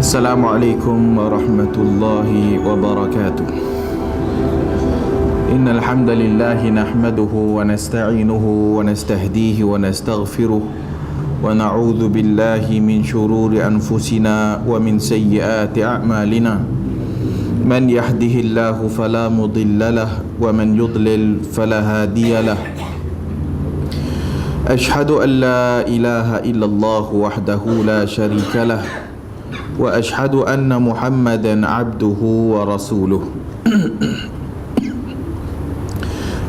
Assalamualaikum warahmatullahi wabarakatuh. Innal hamdalillah nahmaduhu wa nasta'inuhu wa nastahdihi wa nastaghfiruh wa na'udzu billahi min shururi anfusina wa min sayyiati a'malina. Man yahdihillahu fala mudilla lahu wa man yudlil fala hadiya lahu. Ashhadu an la ilaha illallah wahdahu la syarika lahu wa ashhadu anna Muhammadan abduhu wa rasuluh.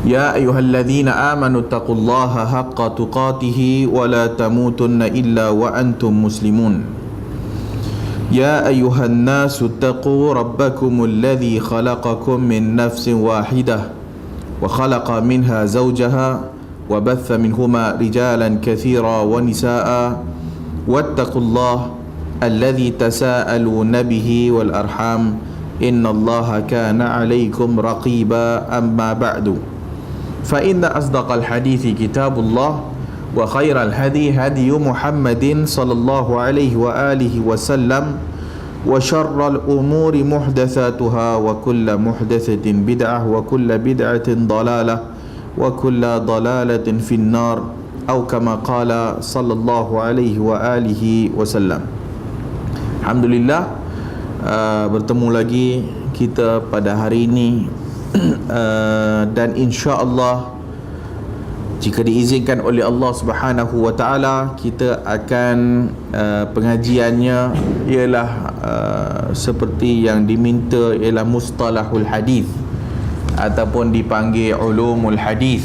Ya ayyuhalladzina amanu taqullaha haqqa tuqatih wa la tamutunna illa wa antum muslimun. Ya ayyuhan nasu taqu rabbakumul ladzi khalaqakum min nafsin wahidah wa khalaqa minha zawjaha wa batha minhuma rijalan katsira wa nisaa wattaqullaha الذي تساءلون به والأرحام إن الله كان عليكم رقيبا أما بعد فإن أصدق الحديث كتاب الله وخير الهدي هدي محمد صلى الله عليه وآله وسلم وشر الأمور محدثاتها وكل محدثة بدعة وكل بدعة ضلالة وكل ضلالة في النار أو كما قال صلى الله عليه وآله وسلم. Alhamdulillah, bertemu lagi kita pada hari ini dan insya-Allah jika diizinkan oleh Allah Subhanahu wa taala, kita akan pengajiannya ialah seperti yang diminta, ialah mustalahul hadis ataupun dipanggil ulumul hadis,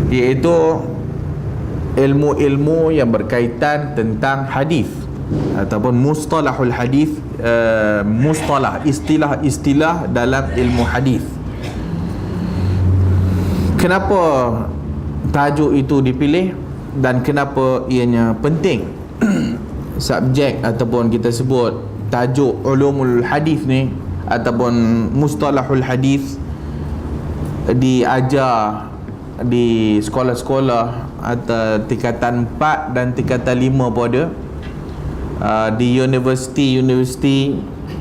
iaitu ilmu-ilmu yang berkaitan tentang hadis ataupun mustalahul hadis, mustalah, istilah-istilah dalam ilmu hadis. Kenapa tajuk itu dipilih dan kenapa ianya penting? Subjek ataupun kita sebut tajuk ulumul hadis ni ataupun mustalahul hadis diajar di sekolah-sekolah atau tingkatan 4 dan tingkatan 5 pun ada. Di universiti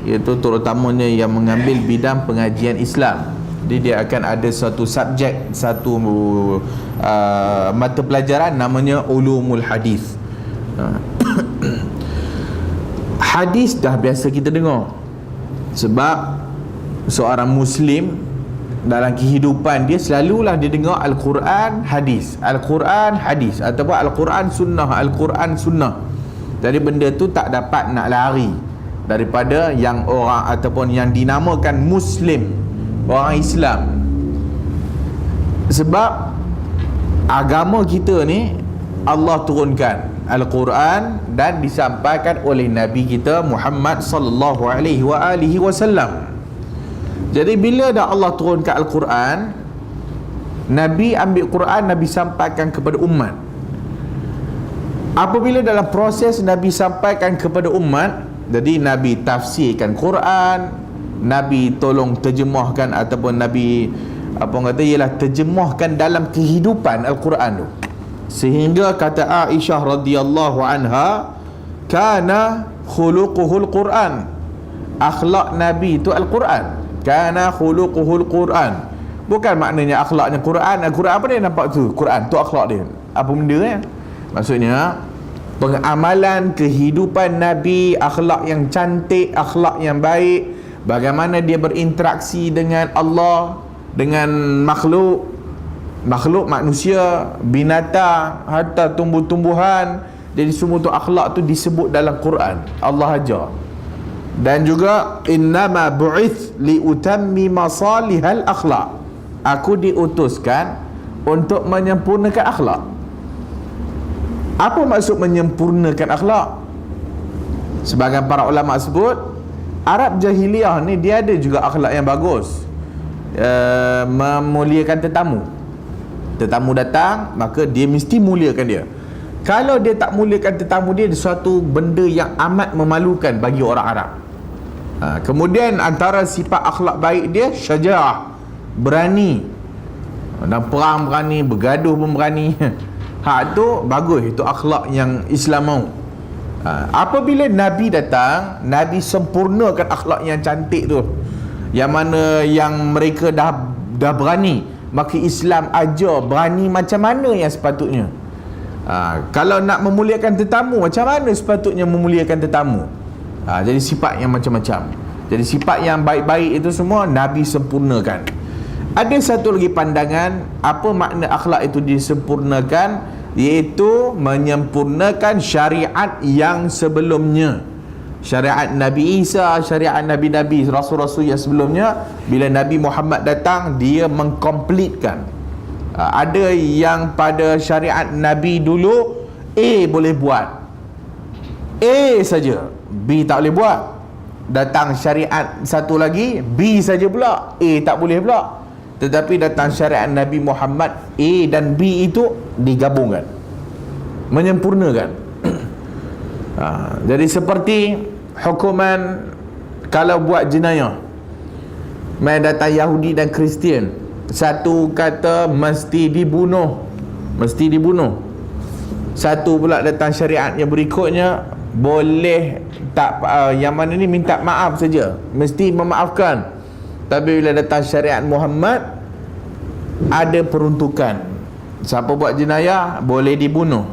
iaitu terutamanya yang mengambil bidang pengajian Islam. Jadi dia akan ada satu subjek, satu mata pelajaran namanya ulumul hadis. Hadis dah biasa kita dengar, sebab seorang Muslim dalam kehidupan dia selalulah dia dengar Al-Quran hadis, Al-Quran hadis ataupun Al-Quran sunnah, Al-Quran sunnah. Jadi benda tu tak dapat nak lari daripada yang orang ataupun yang dinamakan Muslim, orang Islam. Sebab agama kita ni Allah turunkan Al-Quran dan disampaikan oleh Nabi kita Muhammad sallallahu alaihi wasallam. Jadi bila dah Allah turunkan Al-Quran, Nabi ambil Quran, Nabi sampaikan kepada umat. Apabila dalam proses Nabi sampaikan kepada umat, jadi Nabi tafsirkan Quran, Nabi tolong terjemahkan ataupun Nabi ialah terjemahkan dalam kehidupan Al-Quran tu. Sehingga kata Aisyah radhiyallahu anha, kana khuluquhul Quran. Akhlak Nabi itu Al-Quran. Kana khuluquhul Quran. Bukan maknanya akhlaknya Quran. Al-Quran apa dia nampak tu? Quran tu akhlak dia. Apa benda ya? Maksudnya pengamalan kehidupan Nabi, akhlak yang cantik, akhlak yang baik, bagaimana dia berinteraksi dengan Allah, dengan makhluk manusia, binatang, harta tumbuh-tumbuhan. Jadi semua tu akhlak tu disebut dalam Quran. Allah ajar. Dan juga innama bu'its li utammima salihal akhlak. Aku diutuskan untuk menyempurnakan akhlak. Apa maksud menyempurnakan akhlak? Sebagian para ulama sebut Arab jahiliyah ni dia ada juga akhlak yang bagus, memuliakan tetamu datang, maka dia mesti muliakan dia. Kalau dia tak muliakan tetamu dia, suatu benda yang amat memalukan bagi orang Arab. Kemudian antara sifat akhlak baik dia syaja'ah, berani, dan perang berani, bergaduh pun berani. Hak tu bagus, itu akhlak yang Islam mahu. Apabila Nabi datang, Nabi sempurnakan akhlak yang cantik tu, yang mana yang mereka dah berani, maka Islam ajar berani macam mana yang sepatutnya. Kalau nak memuliakan tetamu, macam mana sepatutnya memuliakan tetamu. Jadi sifat yang macam-macam. Jadi sifat yang baik-baik itu semua Nabi sempurnakan. Ada satu lagi pandangan, apa makna akhlak itu disempurnakan, iaitu menyempurnakan syariat yang sebelumnya. Syariat Nabi Isa, syariat Nabi-Nabi, Rasul-Rasul yang sebelumnya. Bila Nabi Muhammad datang, dia mengkomplitkan. Ada yang pada syariat Nabi dulu A boleh buat, A saja, B tak boleh buat. Datang syariat satu lagi, B saja pula, A tak boleh pula. Tetapi datang syariat Nabi Muhammad, A dan B itu digabungkan, menyempurnakan. Jadi seperti hukuman kalau buat jenayah, mai datang Yahudi dan Kristian, satu kata mesti dibunuh, mesti dibunuh. Satu pula datang syariat yang berikutnya, boleh tak, yang mana ni minta maaf saja, mesti memaafkan. Tapi bila datang syariat Muhammad, ada peruntukan. Siapa buat jenayah boleh dibunuh.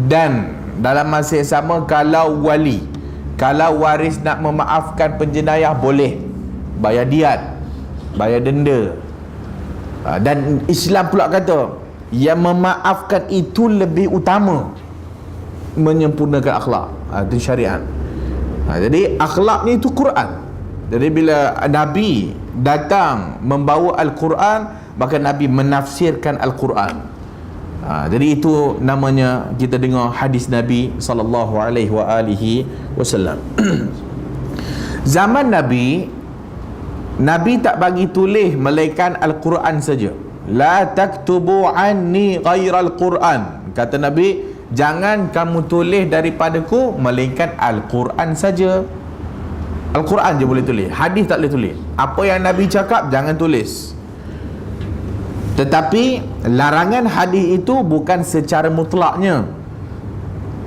Dan dalam masa yang sama, kalau wali, kalau waris nak memaafkan penjenayah, boleh bayar diat, bayar denda. Dan Islam pula kata yang memaafkan itu lebih utama, menyempurnakan akhlak. Itu syariat. Jadi akhlak ni itu Quran. Jadi bila Nabi datang membawa Al-Quran, maka Nabi menafsirkan Al-Quran. Jadi itu namanya kita dengar hadis Nabi SAW. Zaman Nabi, Nabi tak bagi tulis melainkan Al-Quran saja. La taktubu anni ghairal Quran. Kata Nabi, jangan kamu tulis daripadaku melainkan Al-Quran saja. Al-Quran je boleh tulis, hadis tak boleh tulis. Apa yang Nabi cakap jangan tulis. Tetapi larangan hadis itu bukan secara mutlaknya.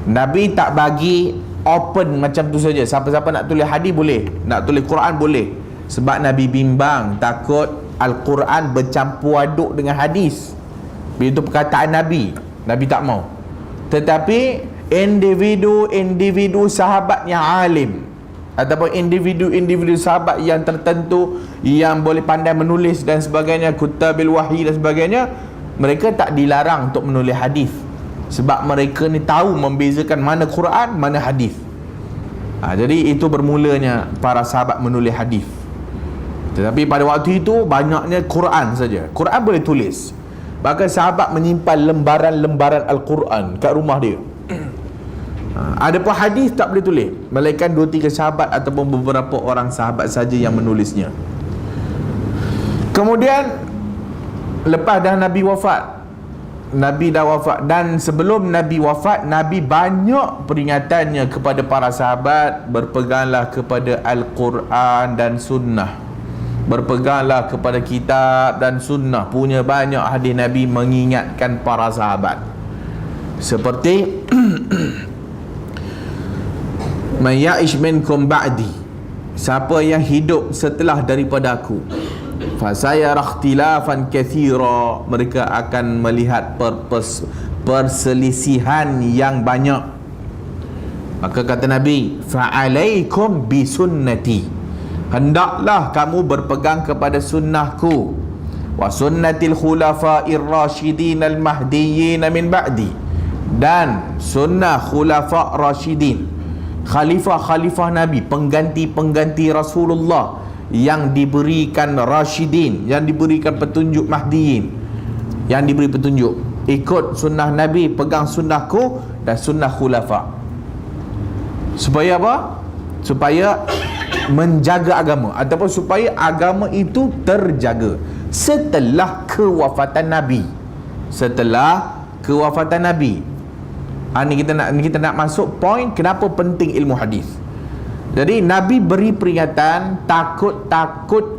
Nabi tak bagi open macam tu saja. Siapa-siapa nak tulis hadis boleh, nak tulis Quran boleh. Sebab Nabi bimbang, takut Al-Quran bercampur aduk dengan hadis. Bila itu perkataan Nabi, Nabi tak mau. Tetapi individu sahabat yang alim, ataupun individu sahabat yang tertentu yang boleh pandai menulis dan sebagainya, kutabil wahyi dan sebagainya, mereka tak dilarang untuk menulis hadis. Sebab mereka ni tahu membezakan mana Quran, mana hadis. Jadi itu bermulanya para sahabat menulis hadis. Tetapi pada waktu itu banyaknya Quran saja. Quran boleh tulis. Bahkan sahabat menyimpan lembaran-lembaran Al-Quran kat rumah dia. Ada pun hadis tak boleh tulis, melainkan 2-3 sahabat ataupun beberapa orang sahabat saja yang menulisnya. Kemudian lepas dah Nabi wafat, Nabi dah wafat, dan sebelum Nabi wafat, Nabi banyak peringatannya kepada para sahabat, berpeganglah kepada Al-Quran dan Sunnah, berpeganglah kepada kitab dan Sunnah. Punya banyak hadis Nabi mengingatkan para sahabat. Seperti man ya'ish minkum ba'di, siapa yang hidup setelah daripada aku, fa sayara ikhtilafan katsira, mereka akan melihat perselisihan yang banyak. Maka kata Nabi, fa alaikum bi sunnati, hendaklah kamu berpegang kepada sunnahku, wa sunnatil khulafa'ir rasyidin al mahdiyyin min ba'di, dan sunnah khulafa' rasyidin, khalifah-khalifah Nabi, pengganti-pengganti Rasulullah yang diberikan rasyidin, yang diberikan petunjuk mahdiyin, yang diberi petunjuk. Ikut sunnah Nabi, pegang sunnahku dan sunnah khulafa. Supaya apa? Supaya menjaga agama, ataupun supaya agama itu terjaga setelah kewafatan Nabi. Setelah kewafatan Nabi. Ni kita nak masuk poin kenapa penting ilmu hadis. Jadi Nabi beri peringatan, takut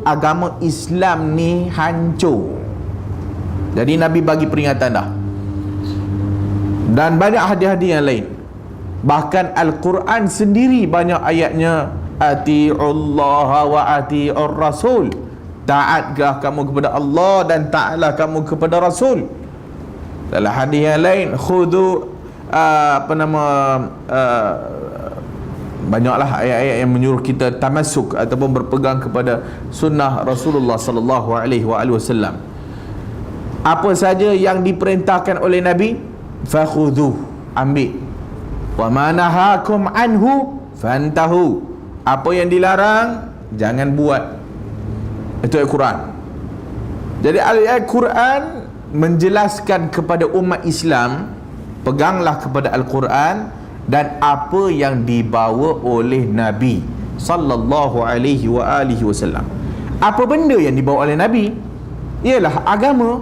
agama Islam ni hancur. Jadi Nabi bagi peringatan dah. Dan banyak hadis-hadis yang lain. Bahkan Al-Quran sendiri banyak ayatnya ati'ullaha wa ati'ur rasul, taatlah kamu kepada Allah dan taatlah kamu kepada Rasul. Dalam hadis yang lain, khudu banyaklah ayat-ayat yang menyuruh kita tamasuk ataupun berpegang kepada sunnah Rasulullah sallallahu alaihi wasallam. Apa saja yang diperintahkan oleh Nabi, fakhudhu, ambil. Wa ma nahakum anhu fantahu. Apa yang dilarang jangan buat. Itu Al-Quran. Jadi ayat Quran menjelaskan kepada umat Islam, peganglah kepada Al-Quran dan apa yang dibawa oleh Nabi sallallahu alaihi wasallam. Apa benda yang dibawa oleh Nabi? Ialah agama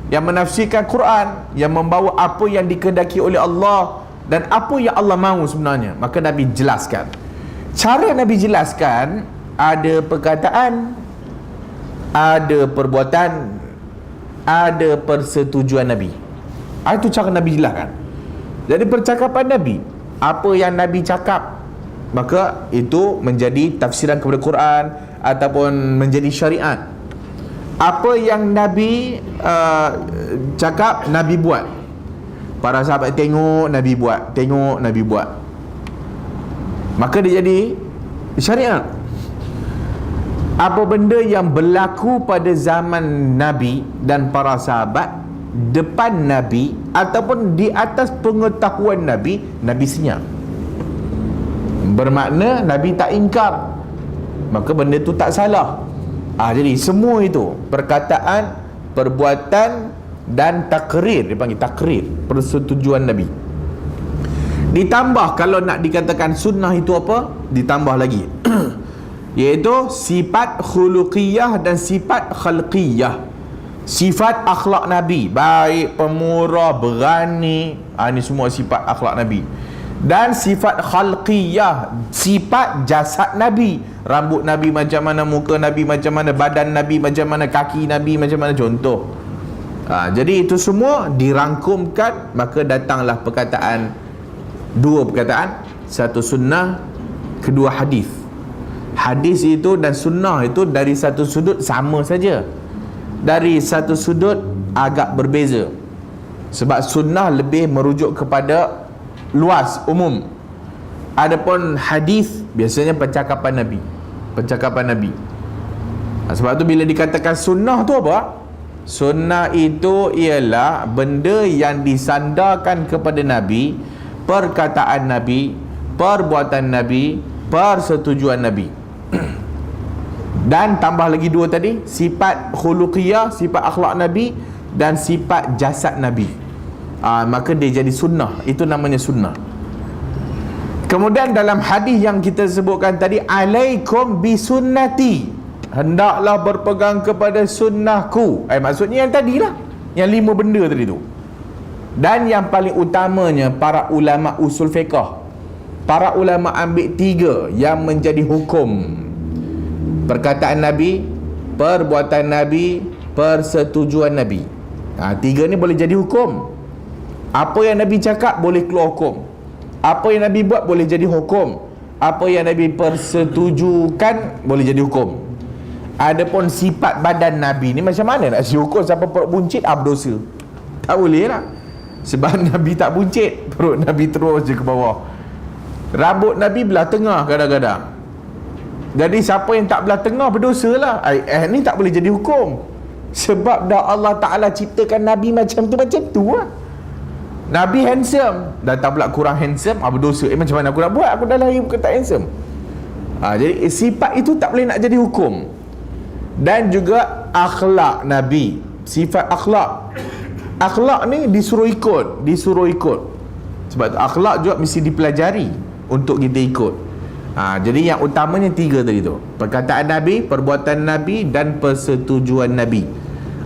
yang menafsirkan Quran, yang membawa apa yang dikehendaki oleh Allah dan apa yang Allah mahu sebenarnya. Maka Nabi jelaskan. Cara Nabi jelaskan, ada perkataan, ada perbuatan, ada persetujuan Nabi. Itu cara Nabi jelaskan. Jadi percakapan Nabi, apa yang Nabi cakap, maka itu menjadi tafsiran kepada Quran ataupun menjadi syariat. Apa yang Nabi cakap, Nabi buat. Para sahabat tengok Nabi buat, tengok Nabi buat, maka dia jadi syariat. Apa benda yang berlaku pada zaman Nabi dan para sahabat, depan Nabi ataupun di atas pengetahuan Nabi, Nabi senyap. Bermakna Nabi tak ingkar, maka benda tu tak salah. Jadi semua itu perkataan, perbuatan dan takrir, dia panggil takrir, persetujuan Nabi. Ditambah, kalau nak dikatakan sunnah itu apa, ditambah lagi iaitu sifat khuluqiyah dan sifat khalqiyah. Sifat akhlak Nabi, baik, pemurah, berani, ini semua sifat akhlak Nabi. Dan sifat khalqiyah, sifat jasad Nabi, rambut Nabi macam mana, muka Nabi macam mana, badan Nabi macam mana, kaki Nabi macam mana, contoh. Jadi itu semua dirangkumkan, maka datanglah perkataan, dua perkataan, satu sunnah, kedua hadis. Hadis itu dan sunnah itu dari satu sudut sama saja, dari satu sudut agak berbeza. Sebab sunnah lebih merujuk kepada luas, umum. Adapun hadis biasanya percakapan Nabi, percakapan Nabi. Sebab tu bila dikatakan sunnah tu apa? Sunnah itu ialah benda yang disandarkan kepada Nabi, perkataan Nabi, perbuatan Nabi, persetujuan Nabi. Dan tambah lagi dua tadi, sifat khuluqiyah, sifat akhlak Nabi dan sifat jasad Nabi. Maka dia jadi sunnah. Itu namanya sunnah. Kemudian dalam hadis yang kita sebutkan tadi, alaikum bisunnati, hendaklah berpegang kepada sunnahku. Maksudnya yang tadilah, yang 5 benda tadi tu. Dan yang paling utamanya, para ulama usul fiqh, para ulama ambil 3 yang menjadi hukum: perkataan Nabi, perbuatan Nabi, persetujuan Nabi. 3 ni boleh jadi hukum. Apa yang Nabi cakap boleh keluar hukum, apa yang Nabi buat boleh jadi hukum, apa yang Nabi persetujukan boleh jadi hukum. Adapun sifat badan Nabi ni macam mana nak hukum? Siapa perut buncit, berdosa. Tak boleh lah. Sebab Nabi tak buncit, perut Nabi terus je ke bawah. Rambut Nabi belah tengah kadang-kadang. Jadi siapa yang tak belah tengah berdosa lah. Ni tak boleh jadi hukum. Sebab dah Allah Ta'ala ciptakan Nabi macam tu lah. Nabi handsome, datang pula kurang handsome, berdosa. Macam mana aku nak buat? Aku dah lahir bukan tak handsome. Jadi sifat itu tak boleh nak jadi hukum. Dan juga akhlak Nabi, sifat akhlak. Akhlak ni disuruh ikut. Sebab akhlak juga mesti dipelajari untuk kita ikut. Jadi yang utamanya 3 tadi tu: perkataan Nabi, perbuatan Nabi dan persetujuan Nabi.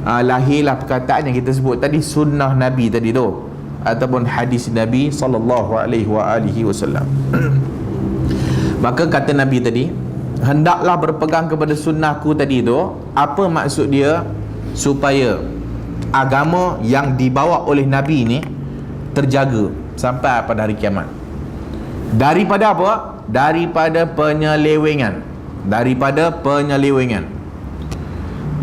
Lahirlah perkataan yang kita sebut tadi, sunnah Nabi tadi tu, ataupun hadis Nabi sallallahu alaihi wasallam. Maka kata Nabi tadi, hendaklah berpegang kepada sunnahku tadi tu. Apa maksud dia? Supaya agama yang dibawa oleh Nabi ni terjaga sampai pada hari kiamat. Daripada apa? Daripada penyelewengan. Daripada penyelewengan.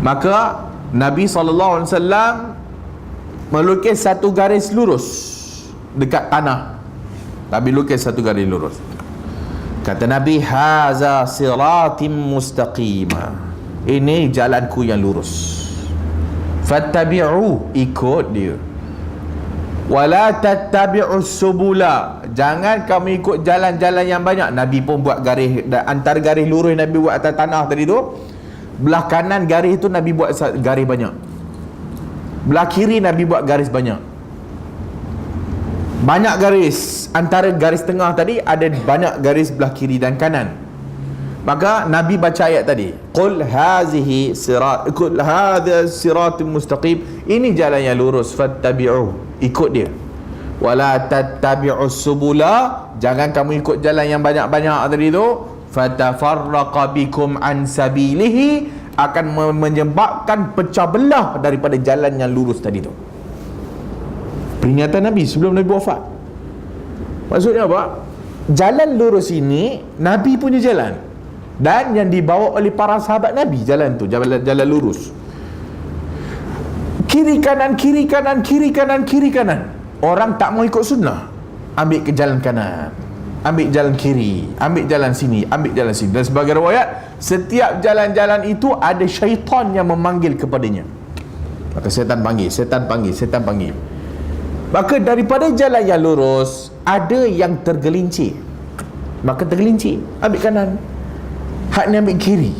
Maka Nabi SAW melukis satu garis lurus dekat tanah. Nabi lukis satu garis lurus. Kata Nabi, haza siratim mustaqima, ini jalanku yang lurus, fattabi'u, ikut dia. Wala tattabi'us subula, jangan kamu ikut jalan-jalan yang banyak. Nabi pun buat garis, antara garis lurus Nabi buat atas tanah tadi tu, belah kanan garis tu Nabi buat garis banyak, belah kiri Nabi buat garis banyak. Banyak garis, antara garis tengah tadi ada banyak garis belah kiri dan kanan. Maka Nabi baca ayat tadi, qul hazihi sirat, qul hadha siratul mustaqim, ini jalan yang lurus, fattabi'u, ikut dia. Wala tattabi'us subula, jangan kamu ikut jalan yang banyak-banyak tadi tu, fatafarraqa bikum an sabilihi, akan menyebabkan pecah belah daripada jalan yang lurus tadi tu. Peringatan Nabi sebelum Nabi wafat. Maksudnya apa? Jalan lurus ini Nabi punya jalan, dan yang dibawa oleh para sahabat Nabi, jalan tu, jalan lurus. Kiri kanan, kiri kanan, kiri kanan, kiri kanan. Orang tak mau ikut sunnah, ambil ke jalan kanan, ambil jalan kiri, ambil jalan sini, ambil jalan sini. Dan sebagai riwayat, setiap jalan-jalan itu ada syaitan yang memanggil kepadanya. Maka setan panggil, setan panggil, setan panggil. Maka daripada jalan yang lurus, ada yang tergelincir. Maka tergelincir, ambil kanan, hak ni ambil kiri.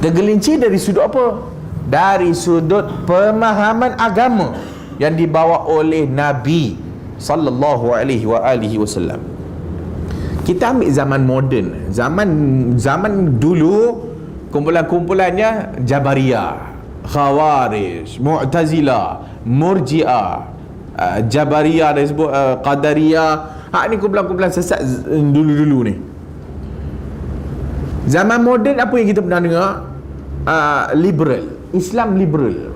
Tergelincir dari sudut apa? Dari sudut pemahaman agama yang dibawa oleh Nabi sallallahu alaihi wasallam. Kita ambil zaman moden. Zaman dulu kumpulan-kumpulannya Jabariyah, Khawarij, Mu'tazilah, Murji'ah, Jabariyah, dan sebut Qadariyah. Hak ni kumpulan-kumpulan sesat dulu-dulu ni. Zaman moden apa yang kita pernah dengar? Liberal, Islam liberal.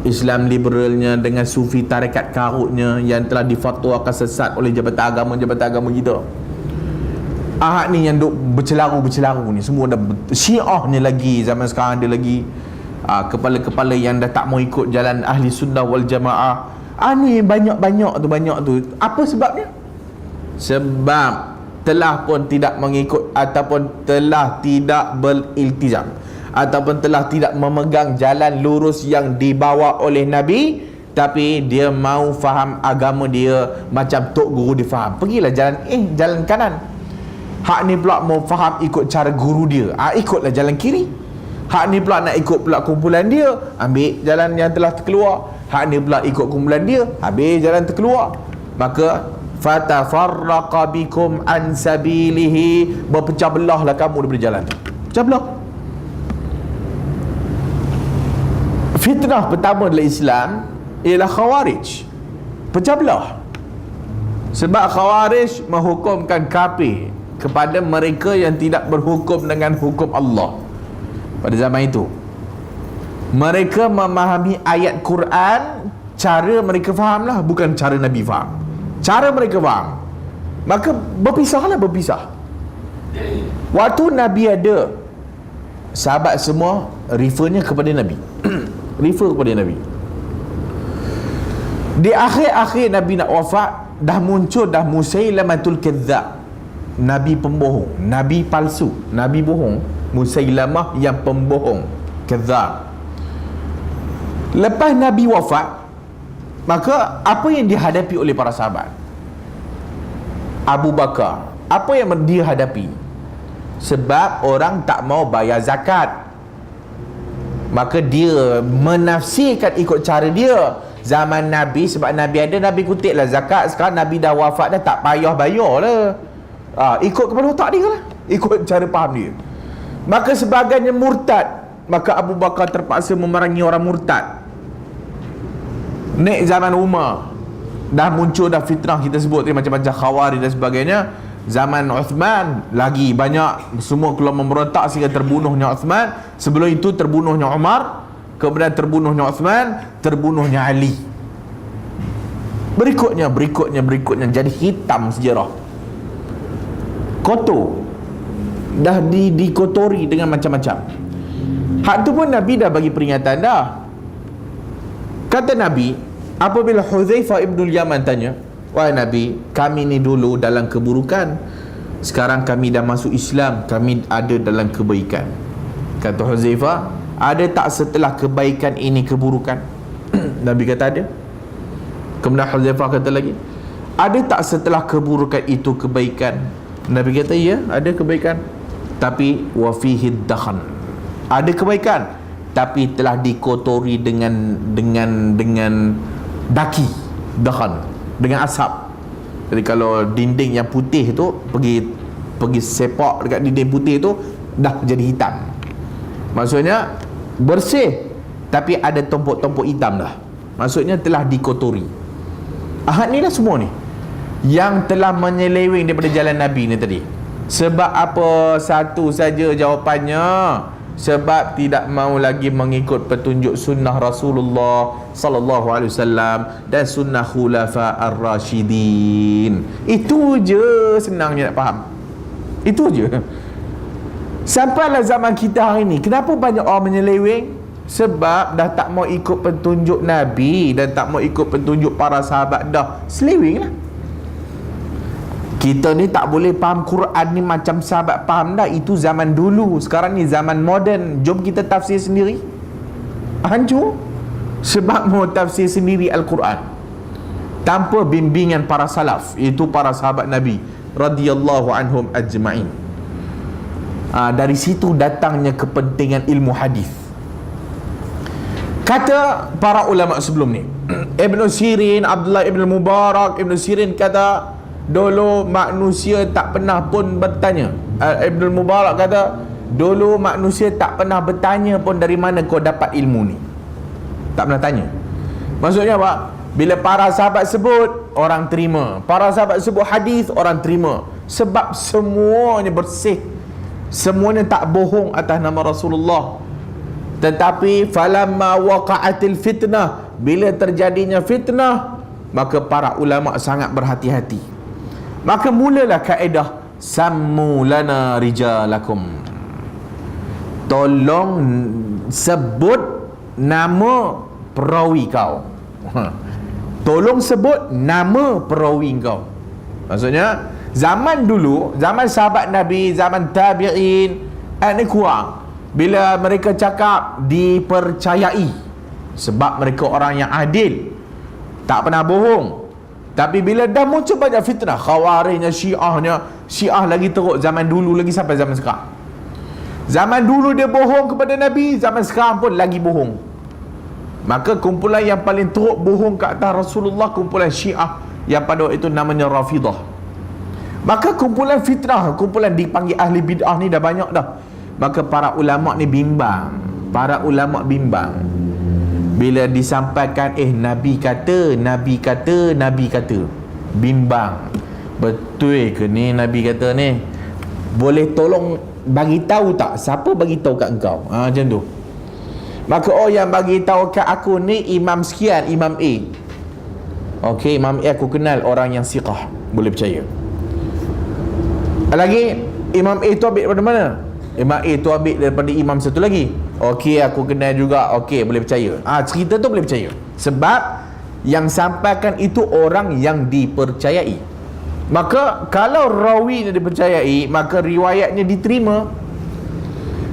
Islam liberalnya dengan sufi tarekat karutnya yang telah difatwakan sesat oleh jabatan agama kita. Ahad ni yang duk bercelaru ni semua dah. Syiahnya lagi zaman sekarang ada lagi. Kepala-kepala yang dah tak mau ikut jalan ahli sunnah wal jamaah. Ni banyak tu. Apa sebabnya? Sebab telah pun tidak mengikut ataupun telah tidak beriltizam ataupun telah tidak memegang jalan lurus yang dibawa oleh Nabi, tapi dia mau faham agama dia macam tok guru dia faham. Pergilah jalan kanan. Hak ni pula mau faham ikut cara guru dia, ikutlah jalan kiri. Hak ni pula nak ikut pula kumpulan dia, ambil jalan yang telah terkeluar. Hak ni pula ikut kumpulan dia, habis jalan terkeluar. Maka fatafarraqa bikum an sabilihi, berpecah belahlah kamu daripada jalan. Pecah belah. Fitnah pertama dalam Islam ialah Khawarij. Pecah belah. Sebab Khawarij menghukumkan kafir kepada mereka yang tidak berhukum dengan hukum Allah pada zaman itu. Mereka memahami ayat Quran, cara mereka faham lah, bukan cara Nabi faham. Cara mereka faham. Maka berpisah. Waktu Nabi ada, sahabat semua refernya kepada Nabi. Refer kepada Nabi. Di akhir-akhir Nabi nak wafat, dah muncul dah Musailamatul Kadzdzab, Nabi pembohong, Nabi palsu, Nabi bohong. Musailamah yang pembohong, Kadzdzab. Lepas Nabi wafat, maka apa yang dihadapi oleh para sahabat? Abu Bakar, apa yang dia hadapi? Sebab orang tak mau bayar zakat, maka dia menafsirkan ikut cara dia. Zaman Nabi, sebab Nabi ada, Nabi kutiplah zakat. Sekarang Nabi dah wafat dah, tak payah bayar lah. Ikut kepada otak dia lah, ikut cara faham dia. Maka sebagainya murtad, maka Abu Bakar terpaksa memerangi orang murtad. Naik zaman Umar, dah muncul dah fitnah kita sebut tadi, macam-macam Khawarij dan sebagainya. Zaman Uthman lagi banyak, semua keluar memberontak sehingga terbunuhnya Uthman. Sebelum itu terbunuhnya Umar, kemudian terbunuhnya Uthman, terbunuhnya Ali. Berikutnya jadi hitam sejarah. kotor, dah dikotori dengan macam-macam. Hak tu pun Nabi dah bagi peringatan dah. Kata Nabi, apabila Hudzaifah ibn Yaman tanya, wahai Nabi, kami ni dulu dalam keburukan, sekarang kami dah masuk Islam, kami ada dalam kebaikan. Kata Hudzaifah, ada tak setelah kebaikan ini keburukan? Nabi kata ada. Kemudian Hudzaifah kata lagi, ada tak setelah keburukan itu kebaikan? Nabi kata, ya, ada kebaikan, tapi wa fihi dakhan, ada kebaikan tapi telah dikotori dengan daki, dakhan, dengan asap. Jadi kalau dinding yang putih tu pergi sepak dekat dinding putih tu, dah jadi hitam. Maksudnya bersih tapi ada tompok-tompok hitam dah. Maksudnya telah dikotori. Ahad ni lah semua ni yang telah menyeleweng daripada jalan Nabi ni tadi. Sebab apa? Satu saja jawapannya, sebab tidak mahu lagi mengikut petunjuk sunnah Rasulullah sallallahu alaihi wasallam dan sunnah khulafa ar-rasyidin. Itu je, senangnya nak faham. Itu je. Sampailah zaman kita hari ni, kenapa banyak orang menyeleweng? Sebab dah tak mau ikut petunjuk Nabi dan tak mau ikut petunjuk para sahabat, dah seleweng lah. Kita ni tak boleh faham Quran ni macam sahabat faham dah. Itu zaman dulu. Sekarang ni zaman moden. Jom kita tafsir sendiri. Hancur. Sebab mau tafsir sendiri Al-Quran tanpa bimbingan para salaf, itu para sahabat Nabi radhiyallahu anhum ajma'in. Dari situ datangnya kepentingan ilmu hadis. Kata para ulama sebelum ni, Ibn Sirin, Abdullah Ibn Mubarak, Ibn Sirin kata, dulu manusia tak pernah pun bertanya. Ibn Mubarak kata, dulu manusia tak pernah bertanya pun dari mana kau dapat ilmu ni. Tak pernah tanya. Maksudnya apa? Bila para sahabat sebut, orang terima. Para sahabat sebut hadis, orang terima. Sebab semuanya bersih, semuanya tak bohong atas nama Rasulullah. Tetapi falamma waqa'atil fitnah, bila terjadinya fitnah, maka para ulama sangat berhati-hati. Maka mulalah kaedah sammu lana rijalakum, tolong sebut nama perawi kau. Tolong sebut nama perawi kau. Maksudnya zaman dulu, zaman sahabat Nabi, zaman tabi'in, ni kurang. Bila mereka cakap dipercayai, sebab mereka orang yang adil, tak pernah bohong. Tapi bila dah muncul banyak fitnah, Khawarijnya, Syiah lagi teruk zaman dulu lagi sampai zaman sekarang. Zaman dulu dia bohong kepada Nabi, zaman sekarang pun lagi bohong. Maka kumpulan yang paling teruk bohong ke atas Rasulullah, kumpulan Syiah yang pada waktu itu namanya Rafidah. Maka kumpulan fitnah, kumpulan dipanggil ahli bid'ah ni dah banyak dah. Maka para ulama ni bimbang. Para ulama bimbang bila disampaikan Nabi kata, Nabi kata, Nabi kata. Bimbang. Betul ke ni Nabi kata ni? Boleh tolong bagi tahu tak siapa bagi tahu kat engkau? Macam tu. Maka yang bagi tahu kat aku ni imam sekian, imam A. Okey, imam A aku kenal, orang yang siqah, boleh percaya. Lagi imam A tu ambil daripada mana? Imam A tu ambil daripada imam satu lagi. Okey, aku kenal juga. Okey, boleh percaya. Cerita tu boleh percaya. Sebab yang sampaikan itu orang yang dipercayai. Maka kalau rawi yang dipercayai, maka riwayatnya diterima.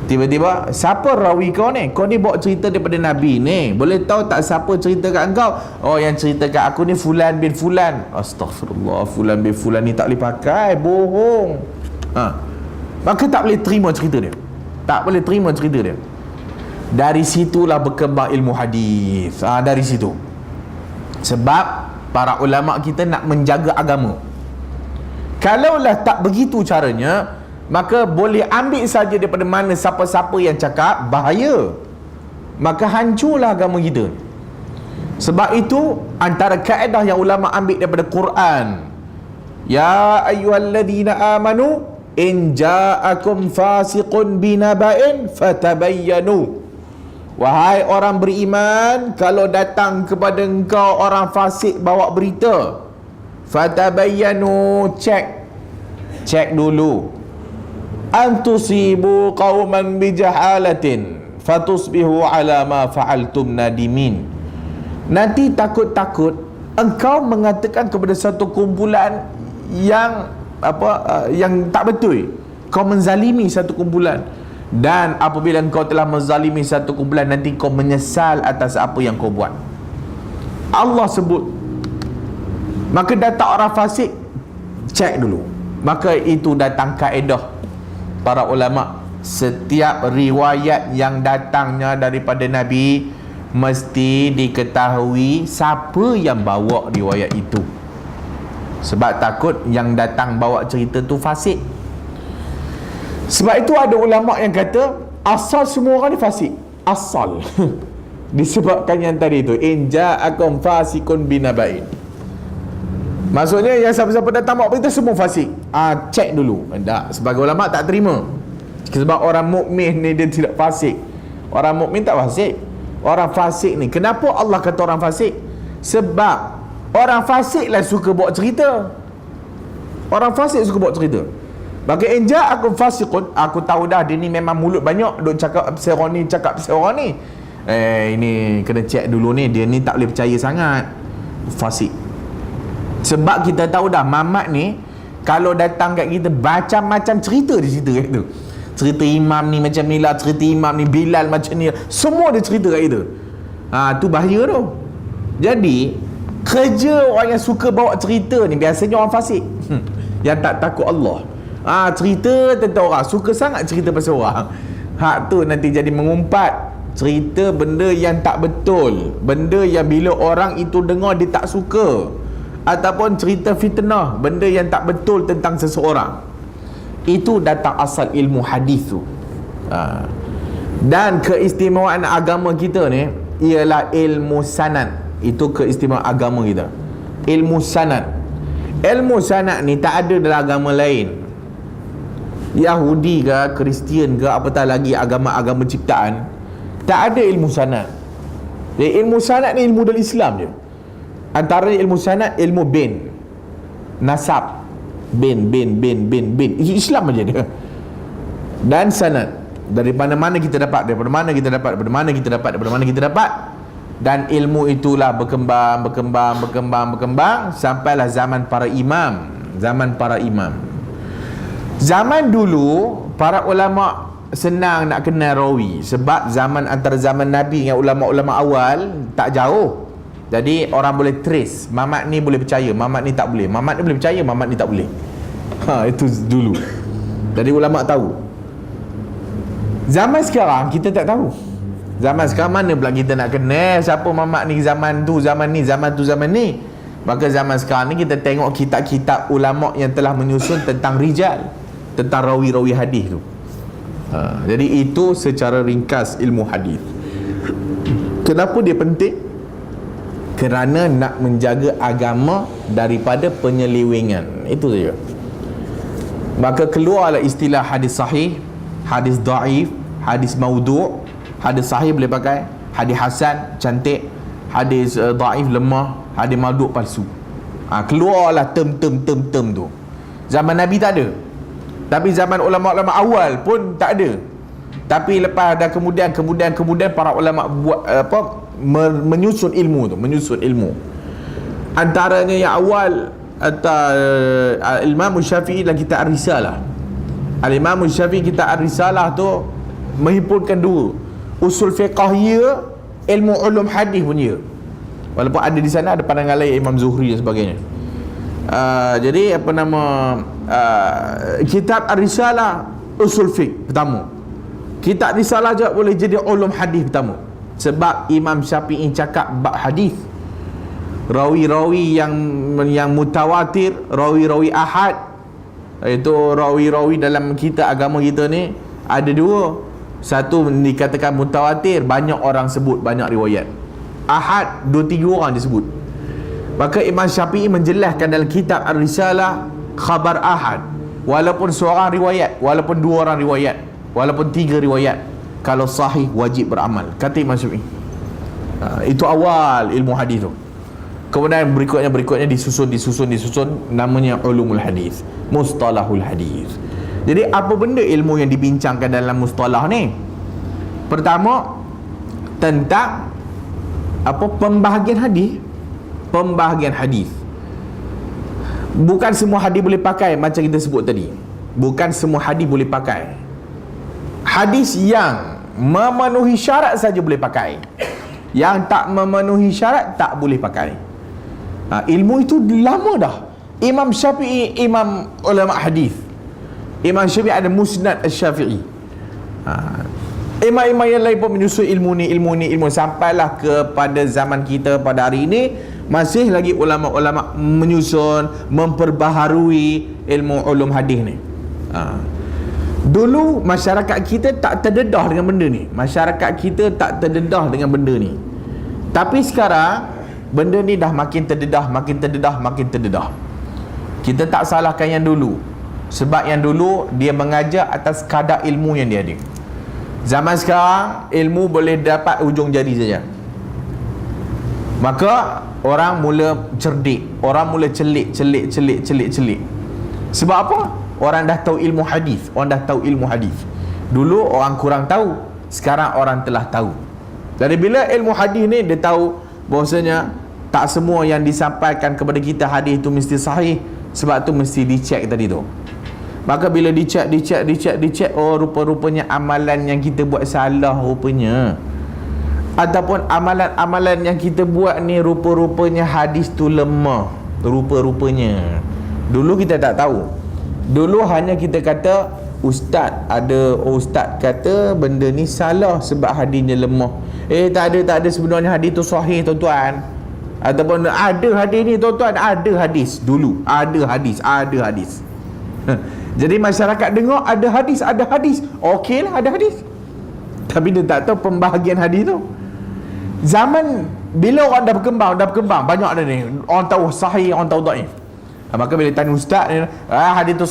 Tiba-tiba, siapa rawi kau ni? Kau ni bawa cerita daripada Nabi ni. Boleh tahu tak siapa cerita kat engkau? Yang cerita kat aku ni Fulan bin Fulan. Astaghfirullah, Fulan bin Fulan ni tak boleh pakai, bohong. Maka tak boleh terima cerita dia. Tak boleh terima cerita dia. Dari situlah berkembang ilmu hadis. Dari situ. Sebab para ulama kita nak menjaga agama. Kalaulah tak begitu caranya, maka boleh ambil saja daripada mana siapa-siapa yang cakap, bahaya. Maka hancurlah agama kita. Sebab itu antara kaedah yang ulama ambil daripada Quran, ya ayyuhalladzina amanu in ja'akum fasiqun binaba'in fatabayyanu. Wahai orang beriman, kalau datang kepada engkau orang fasik bawa berita, fatabayyanu, cek. Cek dulu. Antusibu qauman bijahalatin fatusbihu ala ma fa'altum nadimin. Nanti takut-takut engkau mengatakan kepada satu kumpulan yang yang tak betul. Kau menzalimi satu kumpulan, dan apabila engkau telah menzalimi satu kumpulan, nanti kau menyesal atas apa yang kau buat. Allah sebut, maka datang orang fasik, cek dulu. Maka itu datang kaedah para ulama, setiap riwayat yang datangnya daripada Nabi mesti diketahui siapa yang bawa riwayat itu. Sebab takut yang datang bawa cerita tu fasik. Sebab itu ada ulama yang kata asal semua orang ni fasik. Asal disebabkan yang tadi tu, in ja'akum fasikun binaba'in. Maksudnya yang siapa-siapa datang bawa berita semua fasik. Cek dulu. Tak, sebagai ulama tak terima. Sebab orang mukmin ni dia tidak fasik. Orang mukmin tak fasik. Orang fasik ni, kenapa Allah kata orang fasik? Sebab orang fasik lah suka bawa cerita. Orang fasik suka bawa cerita. Maka enja aku fasikun, aku tahu dah dia ni memang mulut banyak, duk cakap pasal orang ni, cakap pasal orang ni. Ini kena cek dulu ni, dia ni tak boleh percaya sangat. Fasik. Sebab kita tahu dah Mamat ni kalau datang kat kita macam-macam cerita dia cerita kat kita. Cerita imam ni macam ni lah, cerita imam ni Bilal macam ni lah. Semua dia cerita kat kita. Tu bahaya tu. Jadi kerja orang yang suka bawa cerita ni biasanya orang fasik. Yang tak takut Allah. Cerita tentang orang, suka sangat cerita pasal orang. Hak tu nanti jadi mengumpat. Cerita benda yang tak betul, benda yang bila orang itu dengar dia tak suka, ataupun cerita fitnah, benda yang tak betul tentang seseorang. Itu datang asal ilmu hadis tu. Dan keistimewaan agama kita ni ialah ilmu sanad. Itu keistimewaan agama kita, ilmu sanad. Ilmu sanad ni tak ada dalam agama lain, Yahudi ke, Kristian ke, apatah lagi agama-agama ciptaan, tak ada ilmu sanad. Jadi ilmu sanad ni ilmu dari Islam je. Antara ilmu sanad, ilmu bin, nasab, bin. Itu Islam aja dia. Dan sanad, dari mana kita dapat, daripada mana kita dapat. Dan ilmu itulah berkembang sampailah zaman para imam. Zaman dulu para ulama senang nak kenal rawi, sebab antara zaman Nabi dengan ulama-ulama awal tak jauh. Jadi orang boleh trace, Mamat ni boleh percaya, Mamat ni tak boleh, Mamat ni boleh percaya, Mamat ni tak boleh. Itu dulu. Jadi ulama tahu. Zaman sekarang kita tak tahu. Zaman sekarang mana pula kita nak kenal siapa Mamat ni, zaman tu, zaman ni. Maka zaman sekarang ni kita tengok kitab-kitab ulama yang telah menyusun tentang rijal, tentang rawi-rawi hadis tu. Jadi itu secara ringkas ilmu hadis. Kenapa dia penting? Kerana nak menjaga agama daripada penyelewengan. Itu saja. Maka keluarlah istilah hadis sahih, hadis dhaif, hadis maudhu'. Hadis sahih boleh pakai, hadis hasan cantik, hadis dhaif lemah, hadis maudhu' palsu. Keluarlah term tu. Zaman Nabi tak ada. Tapi zaman ulama-ulama awal pun tak ada. Tapi lepas dah kemudian para ulama buat menyusun ilmu. Antaranya yang awal Imam Syafi'i dalam kitab Ar-Risalah. Imam Syafi'i kitab Ar-Risalah tu menghimpunkan dua, usul fiqh ya, ilmu ulum hadis pun ya. Walaupun ada di sana ada pandangan lain Imam Zuhri dan sebagainya. Jadi kitab Ar-Risalah usul fiqh pertama. Kitab Risalah juga boleh jadi ulum hadis pertama. Sebab Imam Syafi'i cakap bab hadis, rawi-rawi yang mutawatir, rawi-rawi ahad, iaitu rawi-rawi dalam kita agama kita ni ada dua. Satu dikatakan mutawatir, banyak orang sebut, banyak riwayat. Ahad, 2-3 orang disebut. Maka Imam Syafi'i menjelaskan dalam kitab Ar-Risalah khabar ahad, walaupun seorang riwayat, walaupun 2 orang riwayat, walaupun 3 riwayat, kalau sahih wajib beramal, kata Imam Syafi'i. Itu awal ilmu hadis tu. Kemudian berikutnya disusun namanya ulumul hadis, mustalahul hadis. Jadi apa benda ilmu yang dibincangkan dalam mustalah ni? Pertama, tentang apa pembahagian hadis. Bukan semua hadis boleh pakai macam kita sebut tadi. Bukan semua hadis boleh pakai. Hadis yang memenuhi syarat saja boleh pakai. Yang tak memenuhi syarat tak boleh pakai. Ilmu itu lama dah. Imam Syafi'i, imam ulama hadis. Imam Syafi'i ada Musnad Asy-Syafi'i. Imam-imam yang lain pun menyusun ilmu ni sampailah kepada zaman kita pada hari ini masih lagi ulama-ulama menyusun, memperbaharui ilmu ulum hadis ni. Dulu masyarakat kita tak terdedah dengan benda ni. Tapi sekarang benda ni dah makin terdedah. Kita tak salahkan yang dulu. Sebab yang dulu dia mengajar atas kadar ilmu yang dia ada. Zaman sekarang ilmu boleh dapat ujung jari saja. Maka orang mula cerdik, orang mula celik. Sebab apa? Orang dah tahu ilmu hadis. Dulu orang kurang tahu, sekarang orang telah tahu. Dari bila ilmu hadis ni dia tahu bahawasanya tak semua yang disampaikan kepada kita hadis itu mesti sahih. Sebab tu mesti dicek tadi tu. Maka bila dicek, oh rupa-rupanya amalan yang kita buat salah rupanya. Ataupun amalan-amalan yang kita buat ni rupa-rupanya hadis tu lemah. Rupa-rupanya. Dulu kita tak tahu. Dulu hanya kita kata ustaz kata benda ni salah sebab hadisnya lemah. Tak ada sebenarnya hadis tu sahih tuan-tuan. Ataupun ada hadis ni tuan-tuan, ada hadis dulu. Ada hadis. Jadi masyarakat dengar ada hadis. Okeylah ada hadis. Tapi dia tak tahu pembahagian hadis tu. Zaman bila orang dah berkembang banyak dah ni. Orang tahu sahih, orang tahu dhaif. Maka bila tanya ustaz ni, hadis tu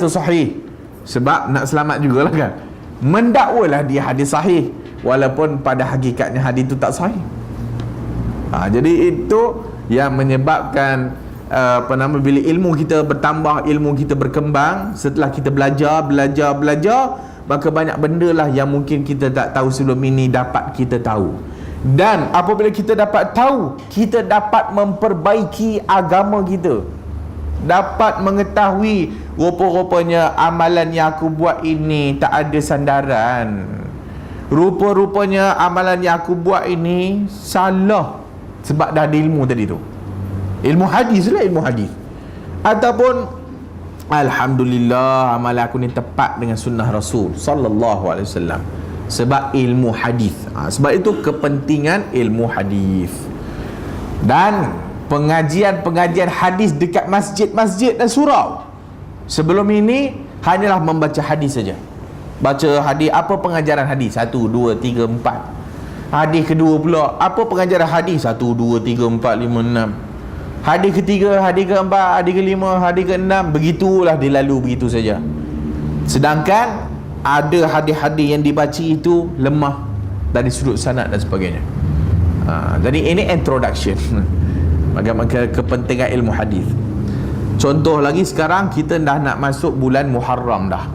sahih. Sebab nak selamat jugalah kan. Mendakwalah dia hadis sahih walaupun pada hakikatnya hadis tu tak sahih. Jadi itu yang menyebabkan bila ilmu kita bertambah, ilmu kita berkembang, setelah kita belajar, maka banyak benda lah yang mungkin kita tak tahu sebelum ini dapat kita tahu. Dan apabila kita dapat tahu, kita dapat memperbaiki agama kita. Dapat mengetahui rupa-rupanya amalan yang aku buat ini tak ada sandaran. Rupa-rupanya amalan yang aku buat ini salah sebab dah ada ilmu tadi tu. Ilmu hadis. Ataupun alhamdulillah amalan aku ni tepat dengan sunnah Rasul sallallahu alaihi wasallam. Sebab ilmu hadis. Sebab itu kepentingan ilmu hadis. Dan pengajian hadis dekat masjid dan surau. Sebelum ini hanyalah membaca hadis saja. Baca hadis, apa pengajaran hadis? 1, 2, 3, 4. Hadis kedua pula, apa pengajaran hadis? 1, 2, 3, 4, 5, 6. Hadis ketiga, hadis keempat, hadis kelima, hadis keenam, begitulah dia lalu begitu saja. Sedangkan ada hadis-hadis yang dibaca itu lemah dari sudut sanad dan sebagainya. Jadi ini introduction bagaimana kepentingan ilmu hadis. Contoh lagi, sekarang kita dah nak masuk bulan Muharram dah.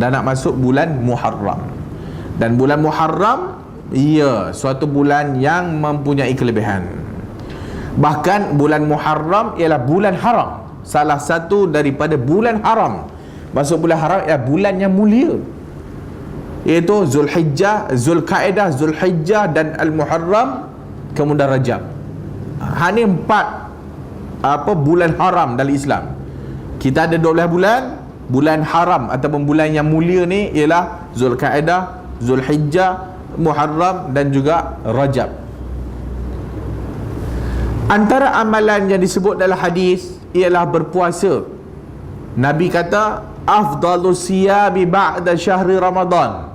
Dan bulan Muharram suatu bulan yang mempunyai kelebihan. Bahkan bulan Muharram ialah bulan haram. Salah satu daripada bulan haram. Masuk bulan haram ialah bulan yang mulia, iaitu Zulhijjah, Zulkaidah, Zulhijjah dan Al-Muharram, kemudian Rajab. Ini 4 bulan haram dalam Islam. Kita ada 12 bulan. Bulan haram ataupun bulan yang mulia ni ialah Zulkaidah, Zulhijjah, Muharram dan juga Rajab. Antara amalan yang disebut dalam hadis ialah berpuasa. Nabi kata afdalus siyami ba'da syahri Ramadan.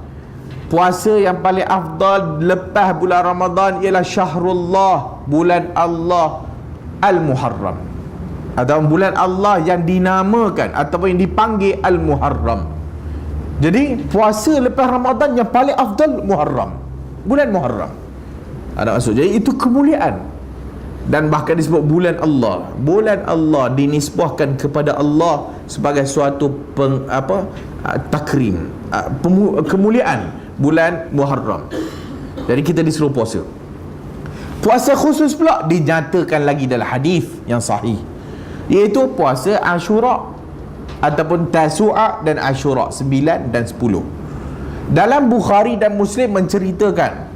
Puasa yang paling afdal lepas bulan Ramadan ialah syahrullah, bulan Allah Al-Muharram, atau bulan Allah yang dinamakan ataupun yang dipanggil Al-Muharram. Jadi puasa lepas Ramadan yang paling afdal Muharram, bulan Muharram. Ada maksud. Jadi itu kemuliaan. Dan bahkan disebut bulan Allah. Bulan Allah dinisbahkan kepada Allah sebagai suatu takrim, kemuliaan bulan Muharram. Jadi kita disuruh puasa. Puasa khusus pula dinyatakan lagi dalam hadis yang sahih, iaitu puasa Ashura ataupun Tasu'a dan Ashura 9 dan 10. Dalam Bukhari dan Muslim menceritakan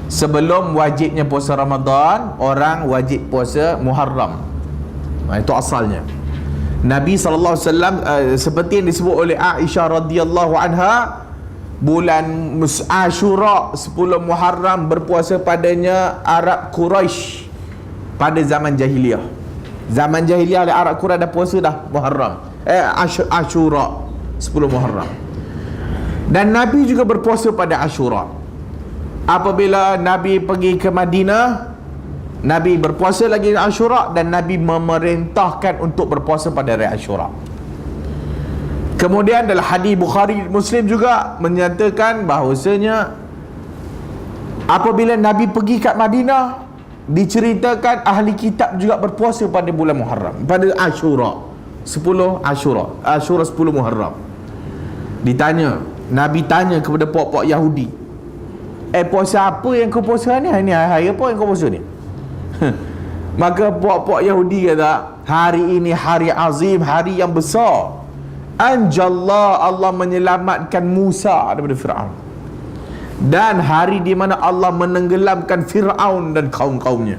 sebelum wajibnya puasa Ramadan, orang wajib puasa Muharram. Itu asalnya. Nabi SAW seperti yang disebut oleh Aisyah radhiyallahu anha, bulan Ashura 10 Muharram berpuasa padanya Arab Quraisy pada zaman jahiliyah. Zaman jahiliyah Arab Quraisy dah puasa dah Muharram, Ashura 10 Muharram. Dan Nabi juga berpuasa pada Ashura. Apabila Nabi pergi ke Madinah, Nabi berpuasa lagi Ashura, dan Nabi memerintahkan untuk berpuasa pada hari Ashura. Kemudian dalam hadis Bukhari Muslim juga menyatakan bahawasanya apabila Nabi pergi kat Madinah, diceritakan ahli kitab juga berpuasa pada bulan Muharram, pada Ashura 10 Muharram. Ditanya, Nabi tanya kepada puak-puak Yahudi, puasa apa yang kau puasa ni? Ini hari apa yang kau puasa ni? Maka puak-puak Yahudi kata, hari ini hari azim, hari yang besar. Anjallah, Allah menyelamatkan Musa daripada Fir'aun, dan hari di mana Allah menenggelamkan Fir'aun dan kaum-kaumnya.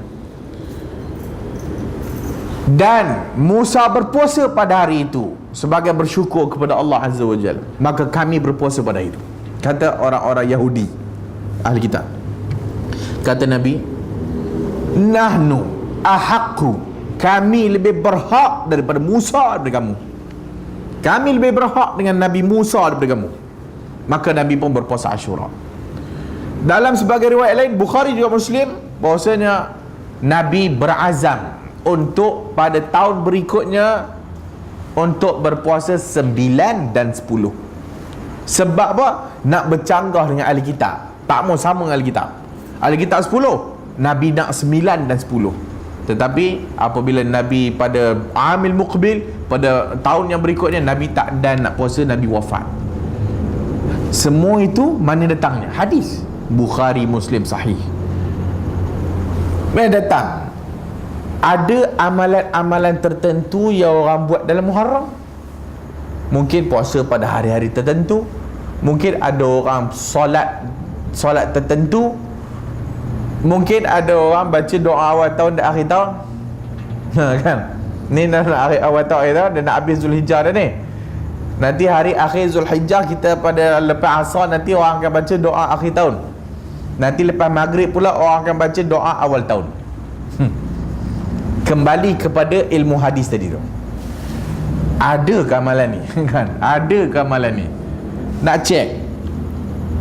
Dan Musa berpuasa pada hari itu sebagai bersyukur kepada Allah Azza wa Jalla. Maka kami berpuasa pada hari itu, kata orang-orang Yahudi, ahli kitab. Kata Nabi, nahnu ahaqqu, kami lebih berhak daripada Musa daripada kamu. Kami lebih berhak dengan Nabi Musa daripada kamu. Maka Nabi pun berpuasa Ashura. Dalam sebagai riwayat lain, Bukhari juga Muslim, bahwasanya Nabi berazam untuk pada tahun berikutnya untuk berpuasa 9 dan 10. Sebab apa? Nak bercanggah dengan ahli kitab. Tak mau sama dengan ahli kitab. Ahli kitab 10, Nabi nak 9 dan 10. Tetapi apabila Nabi pada Amil Muqbil, pada tahun yang berikutnya, Nabi tak dan nak puasa, Nabi wafat. Semua itu mana datangnya? Hadis Bukhari Muslim sahih. Mana datang? Ada amalan-amalan tertentu yang orang buat dalam Muharram. Mungkin puasa pada hari-hari tertentu. Mungkin ada orang solat tertentu. Mungkin ada orang baca doa awal tahun dan akhir tahun. Kan? Ni nak awal tahun, akhir tahun, dan nak habis Zulhijjah dah ni. Nanti hari akhir Zulhijjah, kita pada lepas asar nanti orang akan baca doa akhir tahun. Nanti lepas maghrib pula orang akan baca doa awal tahun. Kembali kepada ilmu hadis tadi tu. Ada ke amalan ni? Kan? Ada ke amalan ni? Nak cek.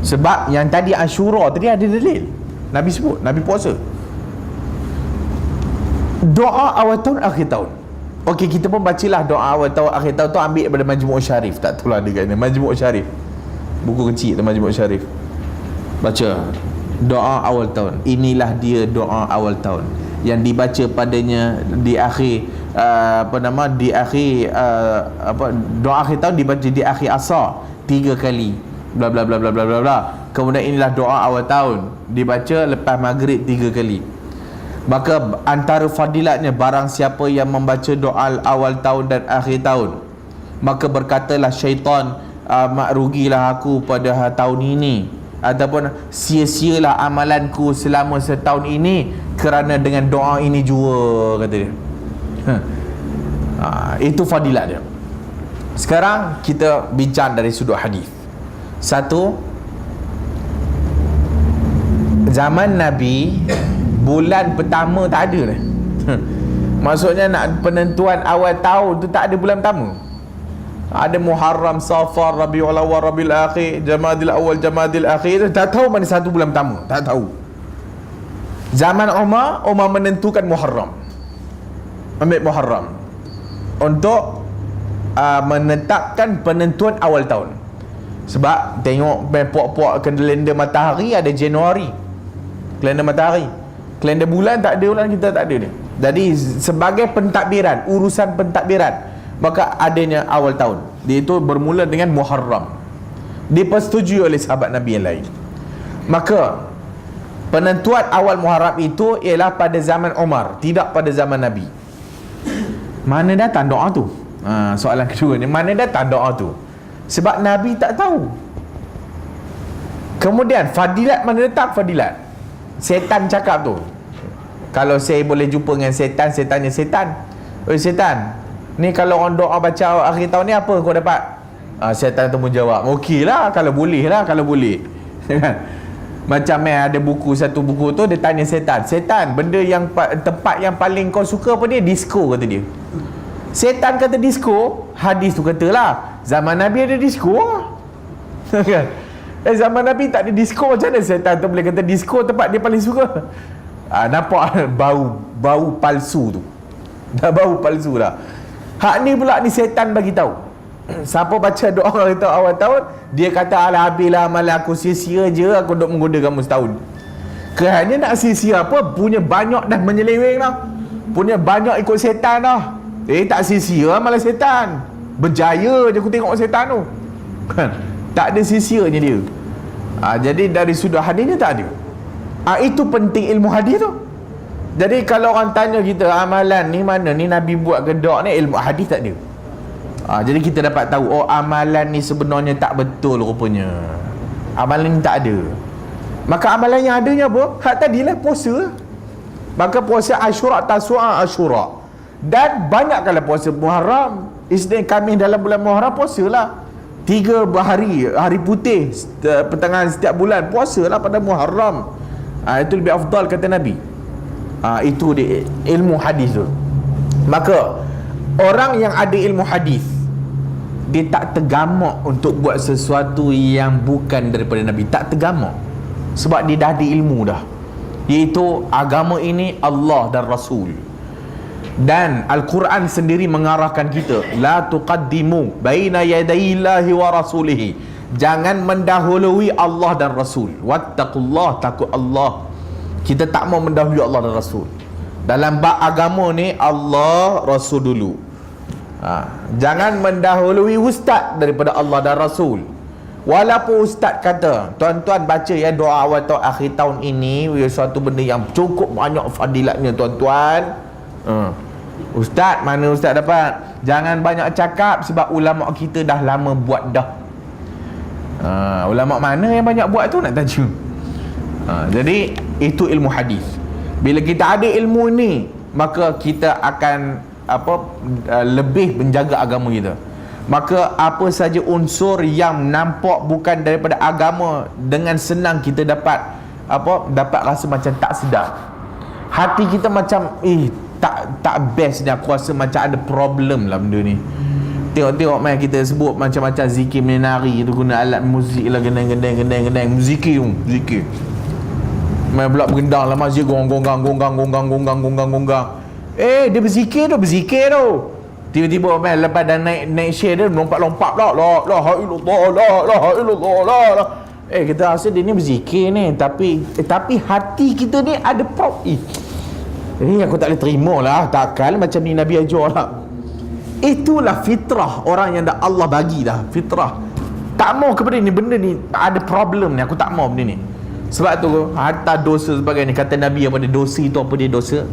Sebab yang tadi Ashura tadi ada dalil. Nabi sebut, Nabi puasa. Doa awal tahun, akhir tahun. Okey, kita pun bacalah doa awal tahun, akhir tahun tu, ambil daripada Majmu' Syarif. Tak tahu lah ada kat ni, Majmu' Syarif. Buku kecil tu, Majmu' Syarif. Baca doa awal tahun. Inilah dia doa awal tahun yang dibaca padanya di akhir doa akhir tahun dibaca di akhir asar 3 kali, bla bla bla bla bla bla bla. Kemudian inilah doa awal tahun dibaca lepas maghrib 3 kali. Maka antara fadilatnya, barang siapa yang membaca doa awal tahun dan akhir tahun, maka berkatalah syaitan, mak rugilah aku pada tahun ini, ataupun sia-sialah amalanku selama setahun ini kerana dengan doa ini jua, kata dia. Itu fadilat dia. Sekarang kita bincang dari sudut hadis. Satu, zaman Nabi bulan pertama tak ada dah. Maksudnya nak penentuan awal tahun tu tak ada bulan pertama. Ada Muharram, Safar, Rabiul Awal, Rabiul Akhir, Jamadil Awal, Jamadil Akhir. Tak tahu mana satu bulan pertama, tak tahu. Zaman Umar menentukan Muharram. Ambil Muharram untuk menetapkan penentuan awal tahun. Sebab tengok puak-puak kalender matahari ada Januari. kalender matahari. Kalender bulan tak ada, bulan kita tak ada dia. Jadi sebagai pentadbiran, urusan pentadbiran, maka adanya awal tahun. Dia itu bermula dengan Muharram. Dipersetujui oleh sahabat Nabi yang lain. Maka penentuan awal Muharram itu ialah pada zaman Umar, tidak pada zaman Nabi. Mana datang doa tu? Soalan kedua ni, mana datang doa tu? Sebab Nabi tak tahu. Kemudian fadilat, mana datang fadilat? Setan cakap tu. Kalau saya boleh jumpa dengan setan, saya tanya setan, "Oi setan, ni kalau orang doa baca akhir tahun ni apa kau dapat?" Setan tu menjawab, "Okey lah, kalau boleh lah, kalau boleh." Macam ada buku, satu buku tu dia tanya setan, "Setan, benda yang tempat yang paling kau suka apa dia?" "Disko," kata dia. Setan kata disko, hadis tu katalah zaman Nabi ada disko. Zaman Nabi tak ada disko, macam mana setan tu boleh kata disko tempat dia paling suka? Nampak bau palsu tu. Dah bau palsu dah. Hak ni pula ni setan bagi tahu. Siapa baca doa kita awal tahun, dia kata alah habislah amalan aku, sia-sia je aku duk menggoda kamu setahun. Kerana nak sia-sia apa? Punya banyak dah menyeleweng dah. Punya banyak ikut setan dah. Tak sia-sia malah setan. Berjaya je aku tengok setan tu. Kan? Tak ada sia-sianya dia. Jadi dari sudut hadisnya tak ada. Itu penting ilmu hadis tu. Jadi kalau orang tanya kita amalan ni mana ni Nabi buat gedok ni, ilmu hadis tak ada. Jadi kita dapat tahu, oh amalan ni sebenarnya tak betul rupanya. Amalan ni tak ada. Maka amalan yang adanya apa? Hak tadilah puasa. Maka puasa Asyura, Tasu'a, Asyura. Dan banyak kalau puasa Muharram, Isnin, Khamis dalam bulan Muharram, puasalah 3 hari putih pertengahan setiap bulan, puasalah pada Muharram. Itu lebih afdal kata Nabi. Itu dia ilmu hadis tu. Maka orang yang ada ilmu hadis, dia tak tergamak untuk buat sesuatu yang bukan daripada Nabi. Tak tergamak. Sebab dia dah ada ilmu dah. Iaitu agama ini Allah dan Rasul. Dan Al-Quran sendiri mengarahkan kita, la tuqaddimu baina yadayillahi wa rasulihi. Jangan mendahului Allah dan Rasul. Wattaqullah, takut Allah. Kita tak mau mendahului Allah dan Rasul. Dalam bab agama ni Allah, Rasul dulu. Jangan mendahului ustaz daripada Allah dan Rasul. Walaupun ustaz kata, tuan-tuan baca ya doa awal tahun akhir tahun ini, suatu benda yang cukup banyak fadilatnya tuan-tuan. Ustaz, mana ustaz dapat? Jangan banyak cakap sebab ulama kita dah lama buat dah. Ulama mana yang banyak buat tu nak tanya. Jadi itu ilmu hadis. Bila kita ada ilmu ni, maka kita akan lebih menjaga agama kita. Maka apa saja unsur yang nampak bukan daripada agama, dengan senang kita dapat rasa macam tak sedap. Hati kita macam tak best ni, aku rasa macam ada problem lah benda ni. Tengok main kita sebut macam-macam zikir menari tu, guna alat muzik lah, gendang zikir. Main pula bergendang lah masjid, gonggang. Dia berzikir tu. Tiba-tiba main lepas dah naik share dia lompat-lompat pula. La ilaha illallah. Kita rasa dia ni berzikir ni, tapi hati kita ni ada problem. Ini aku tak boleh terima lah. Takkan macam ni Nabi ajar lah. Itulah fitrah orang yang dah Allah bagi dah. Fitrah. Tak mau kepada ni, benda ni ada problem ni, aku tak mau benda ni. Sebab tu harta dosa sebagainya, kata Nabi apa dia dosa itu, apa dia dosa?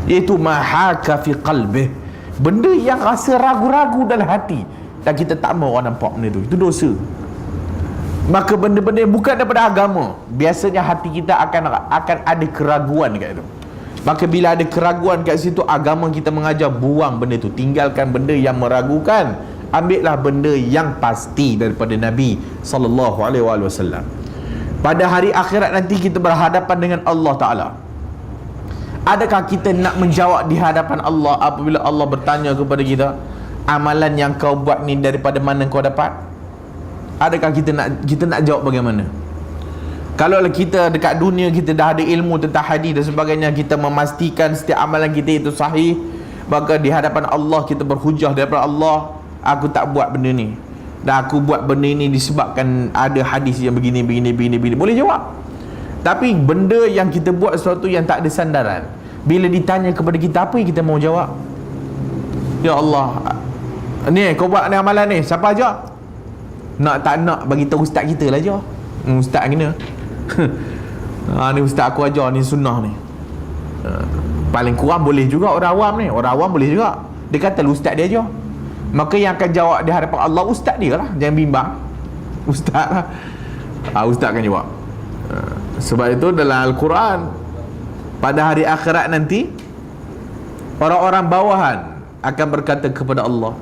Iaitu mahaka fi qalbih. Benda yang rasa ragu-ragu dalam hati, dan kita tak mau orang nampak benda tu. Itu dosa. Maka benda-benda yang bukan daripada agama, biasanya hati kita akan ada keraguan dekat itu. Maka bila ada keraguan kat situ, agama kita mengajar buang benda tu, tinggalkan benda yang meragukan, ambillah benda yang pasti daripada Nabi sallallahu alaihi wasallam. Pada hari akhirat nanti kita berhadapan dengan Allah Ta'ala. Adakah kita nak menjawab di hadapan Allah apabila Allah bertanya kepada kita, amalan yang kau buat ni daripada mana kau dapat? Adakah kita nak jawab bagaimana? Kalau kita dekat dunia kita dah ada ilmu tentang hadis dan sebagainya, kita memastikan setiap amalan kita itu sahih, maka di hadapan Allah kita berhujah daripada Allah, aku tak buat benda ni, dan aku buat benda ni disebabkan ada hadis yang begini. Boleh jawab. Tapi benda yang kita buat sesuatu yang tak ada sandaran, bila ditanya kepada kita, apa yang kita mau jawab? Ya Allah, ni kau buat ni amalan ni, siapa ajar? Nak tak nak bagi tahu ustaz kita lah je. Ustaz kena ni ustaz aku ajar ni sunnah ni. Paling kurang boleh juga orang awam ni. Orang awam boleh juga. Dia kata lu ustaz dia ajar. Maka yang akan jawab di hadapan Allah ustaz dia lah. Jangan bimbang. Ustaz lah. Ustaz akan jawab. Sebab itu dalam Al-Quran, pada hari akhirat nanti, orang-orang bawahan akan berkata kepada Allah,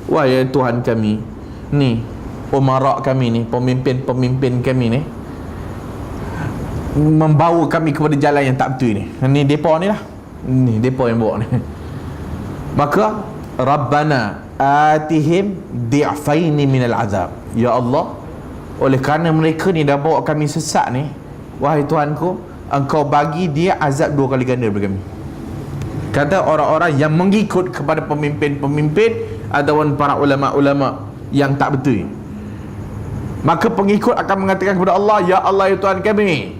wahai Tuhan kami, ni umara kami ni, pemimpin-pemimpin kami ni membawa kami kepada jalan yang tak betul ni. Ni depa ni lah. Ni depa yang bawa ni. Maka Rabbana atihim di'faini minal azab. Ya Allah, oleh kerana mereka ni dah bawa kami sesat ni, wahai Tuhanku, Engkau bagi dia azab 2 kali ganda daripada kami. Kata orang-orang yang mengikut kepada pemimpin-pemimpin ataupun para ulama-ulama yang tak betul. Maka pengikut akan mengatakan kepada Allah, ya Allah, ya Tuhan kami,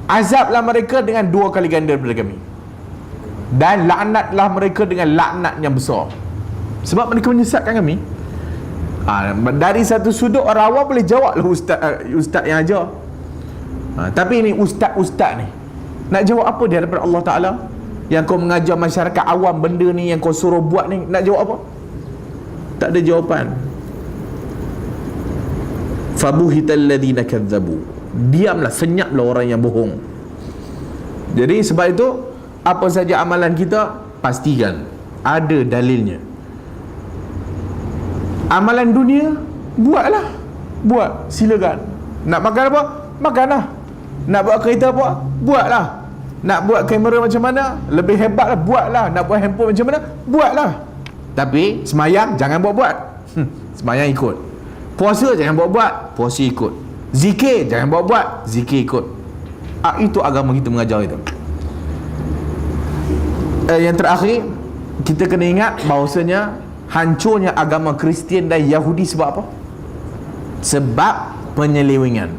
azablah mereka dengan 2 kali ganda daripada kami, dan laknatlah mereka dengan laknat yang besar, sebab mereka menyesatkan kami. Dari satu sudut orang awam boleh jawab lah ustaz yang ajar. Tapi ini ustaz-ustaz ni nak jawab apa di hadapan Allah Ta'ala? Yang kau mengajar masyarakat awam benda ni, yang kau suruh buat ni, nak jawab apa? Tak ada jawapan. Fabuhital ladina kadzabu. Diamlah, senyaplah orang yang bohong. Jadi sebab itu, apa saja amalan kita, pastikan ada dalilnya. Amalan dunia, buatlah. Buat, silakan. Nak makan apa? Makanlah. Nak buat kereta apa? Buatlah. Nak buat kamera macam mana? Lebih hebatlah, buatlah. Nak buat handphone macam mana? Buatlah. Tapi semayang jangan buat-buat. Semayang ikut. Puasa jangan buat-buat, puasa ikut. Zikir jangan buat-buat, zikir ikut. Itu agama kita mengajar itu. Yang terakhir, kita kena ingat bahawasanya hancurnya agama Kristian dan Yahudi sebab apa? Sebab penyelewengan.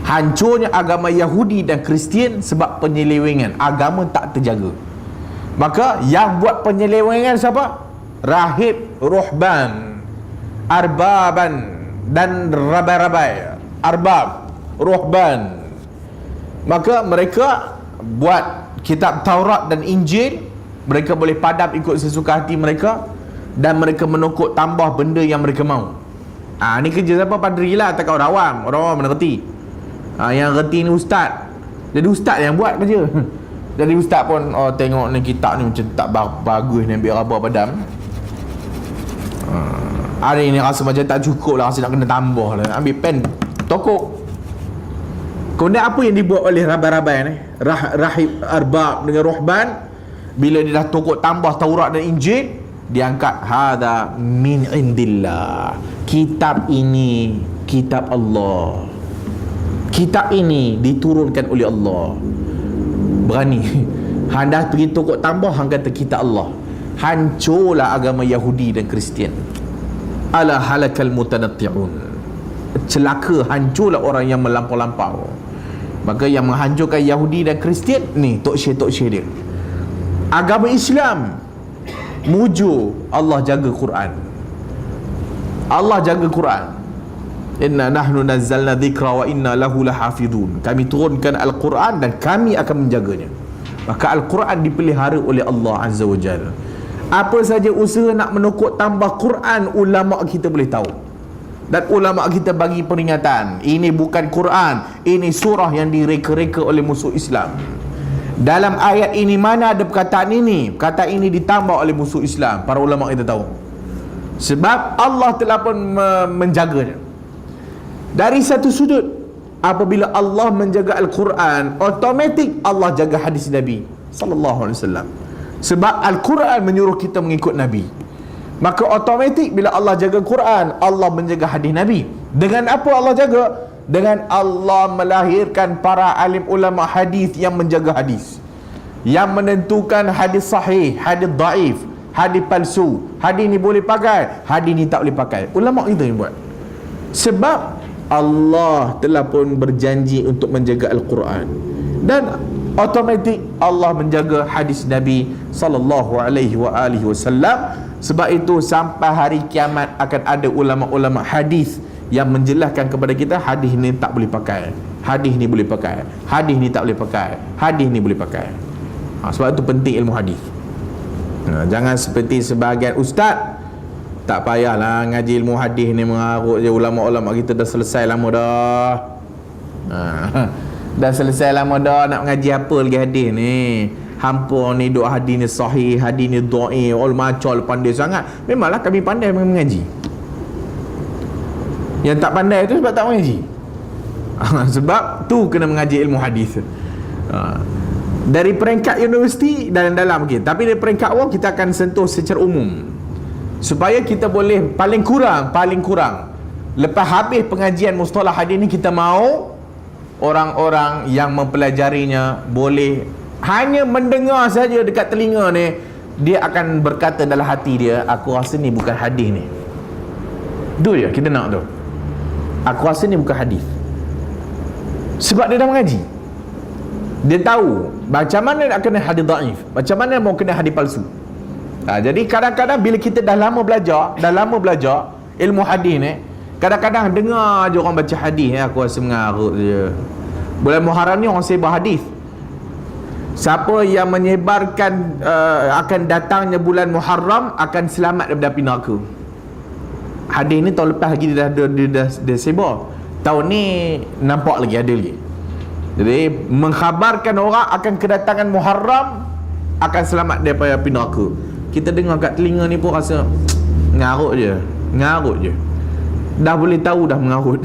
Hancurnya agama Yahudi dan Kristian sebab penyelewengan. Agama tak terjaga. Maka yang buat penyelewengan siapa? Rahib, ruhban, arbaban dan rabai-rabai. Arbab, ruhban. Maka mereka buat kitab Taurat dan Injil, mereka boleh padam ikut sesuka hati mereka, dan mereka menokok tambah benda yang mereka mahu. Ni kerja siapa? Padri lah, takkan orang awam. Orang awam mana reti. Yang reti ni ustaz. Jadi ustaz yang buat kerja. Jadi ustaz pun tengok ni kitab ni macam tak bagus ni, ambil raba padam. Hari ni rasa macam tak cukup lah, rasa nak kena tambah lah, ambil pen tokok. Kemudian apa yang dibuat oleh rabai-rabai ni, rahib, arbab dengan ruhban, bila dia dah tokok tambah Taurat dan Injil, dia angkat hadza min indillah. Kitab ini kitab Allah. Kitab ini diturunkan oleh Allah. Berani hang pergi tokok tambah, hang kata kitab Allah. Hancurlah agama Yahudi dan Kristian. Ala halakal mutanatti'un. Celaka, hancurlah orang yang melampau-lampau. Maka yang menghancurkan Yahudi dan Kristian ni tok syekh dia. Agama Islam mujur Allah jaga Quran. Allah jaga Quran. Inna nahnu nazzalna dzikra wa inna lahu lahafizun. Kami turunkan Al-Quran dan kami akan menjaganya. Maka Al-Quran dipelihara oleh Allah Azza wa Jalla. Apa saja usaha nak menokok tambah Quran, ulama kita boleh tahu. Dan ulama kita bagi peringatan, ini bukan Quran, ini surah yang direka-reka oleh musuh Islam. Dalam ayat ini mana ada perkataan ini? Perkataan ini ditambah oleh musuh Islam. Para ulama kita tahu. Sebab Allah telah pun menjaganya. Dari satu sudut, apabila Allah menjaga Al-Quran, automatik Allah jaga hadis Nabi sallallahu alaihi wasallam. Sebab Al-Quran menyuruh kita mengikut Nabi. Maka automatik bila Allah jaga Quran, Allah menjaga hadis Nabi. Dengan apa Allah jaga? Dengan Allah melahirkan para alim ulama hadis yang menjaga hadis, yang menentukan hadis sahih, hadis daif, hadis palsu, hadis ni boleh pakai, hadis ni tak boleh pakai. Ulama kita yang buat. Sebab Allah telah pun berjanji untuk menjaga Al-Quran, dan automatik Allah menjaga hadis Nabi sallallahu alaihi wasallam. Sebab itu sampai hari kiamat akan ada ulama-ulama hadis yang menjelaskan kepada kita hadis ni tak boleh pakai, hadis ni boleh pakai, hadis ni tak boleh pakai, hadis ni boleh pakai. Sebab itu penting ilmu hadis. Jangan seperti sebahagian ustaz, tak payahlah ngaji ilmu hadis ni, mengarut je. Ulama-ulama kita dah selesai lama dah. Dah selesai lama dah, nak ngaji apa lagi hadis ni? Hampa ni duk hadis ni sahih, hadis ni dhaif, all macam pandai sangat. Memanglah kami pandai mengaji. Yang tak pandai tu sebab tak mengaji. Sebab tu kena mengaji ilmu hadis. Dari peringkat universiti dalam-dalam mungkin, tapi dari peringkat awam kita akan sentuh secara umum, supaya kita boleh paling kurang lepas habis pengajian mustalah hadis ni, kita mahu orang-orang yang mempelajarinya boleh hanya mendengar saja dekat telinga ni, dia akan berkata dalam hati dia, aku rasa ni bukan hadis ni. Tu je kita nak tu. Aku rasa ni bukan hadis. Sebab dia dah mengaji. Dia tahu macam mana nak kena hadis dhaif, macam mana mau kena hadis palsu. Jadi kadang-kadang bila kita dah lama belajar ilmu hadis ni, kadang-kadang dengar je orang baca hadis, aku rasa mengarut je. Bulan Muharram ni orang sebar hadis. Siapa yang menyebarkan akan datangnya bulan Muharram akan selamat daripada api neraka. Hadis ni tahun lepas lagi dia sebar. Tahun ni nampak lagi ada lagi. Jadi mengkhabarkan orang akan kedatangan Muharram akan selamat daripada api neraka. Kita dengar kat telinga ni pun rasa ngarut je. Dah boleh tahu dah mengarut.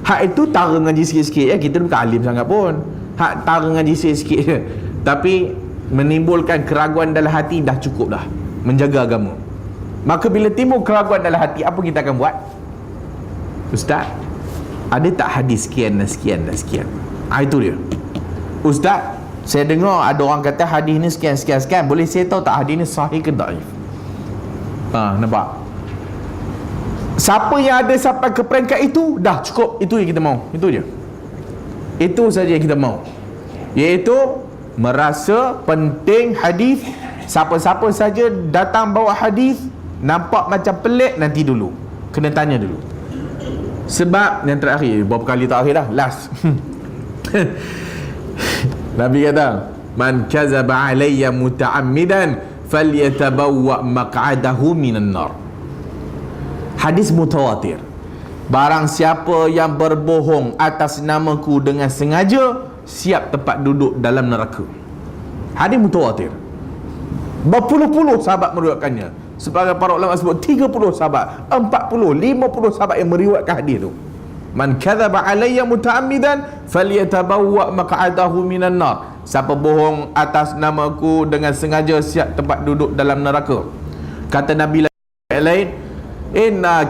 Hak itu tara ngaji sikit-sikit, kita bukan alim sangat pun. Hak tara ngaji sikit-sikit je, tapi menimbulkan keraguan dalam hati dah cukup dah menjaga agama. Maka bila timbul keraguan dalam hati, apa kita akan buat? Ustaz, ada tak hadis sekian dan sekian dan sekian? Itu dia. Ustaz, saya dengar ada orang kata hadis ni sekian, boleh saya tahu tak hadis ni sahih ke dhaif? Nampak? Siapa yang ada sampai ke peringkat itu, dah cukup. Itu yang kita mau. Itu je. Itu saja yang kita mau. Iaitu merasa penting hadis. Siapa-siapa saja datang bawa hadis, nampak macam pelik, nanti dulu kena tanya dulu. Sebab yang terakhir, berapa kali terakhir dah, last. Nabi kata, man kazaba alayya muta'ammidan falyatabawwa maq'adahu minan nar. Hadis mutawatir. Barang siapa yang berbohong atas namaku dengan sengaja, siap tempat duduk dalam neraka. Hadis mutawatir. Berpuluh-puluh sahabat meriwayatkannya. Sebagai para ulama sebut 30 sahabat, 40, 50 sahabat yang meriwayatkan hadis tu. Man kadzaba alayya muta'ammidan falyatabawwa maq'adahu minan nar. Siapa bohong atas namaku dengan sengaja, siap tempat duduk dalam neraka. Kata Nabi lain, inna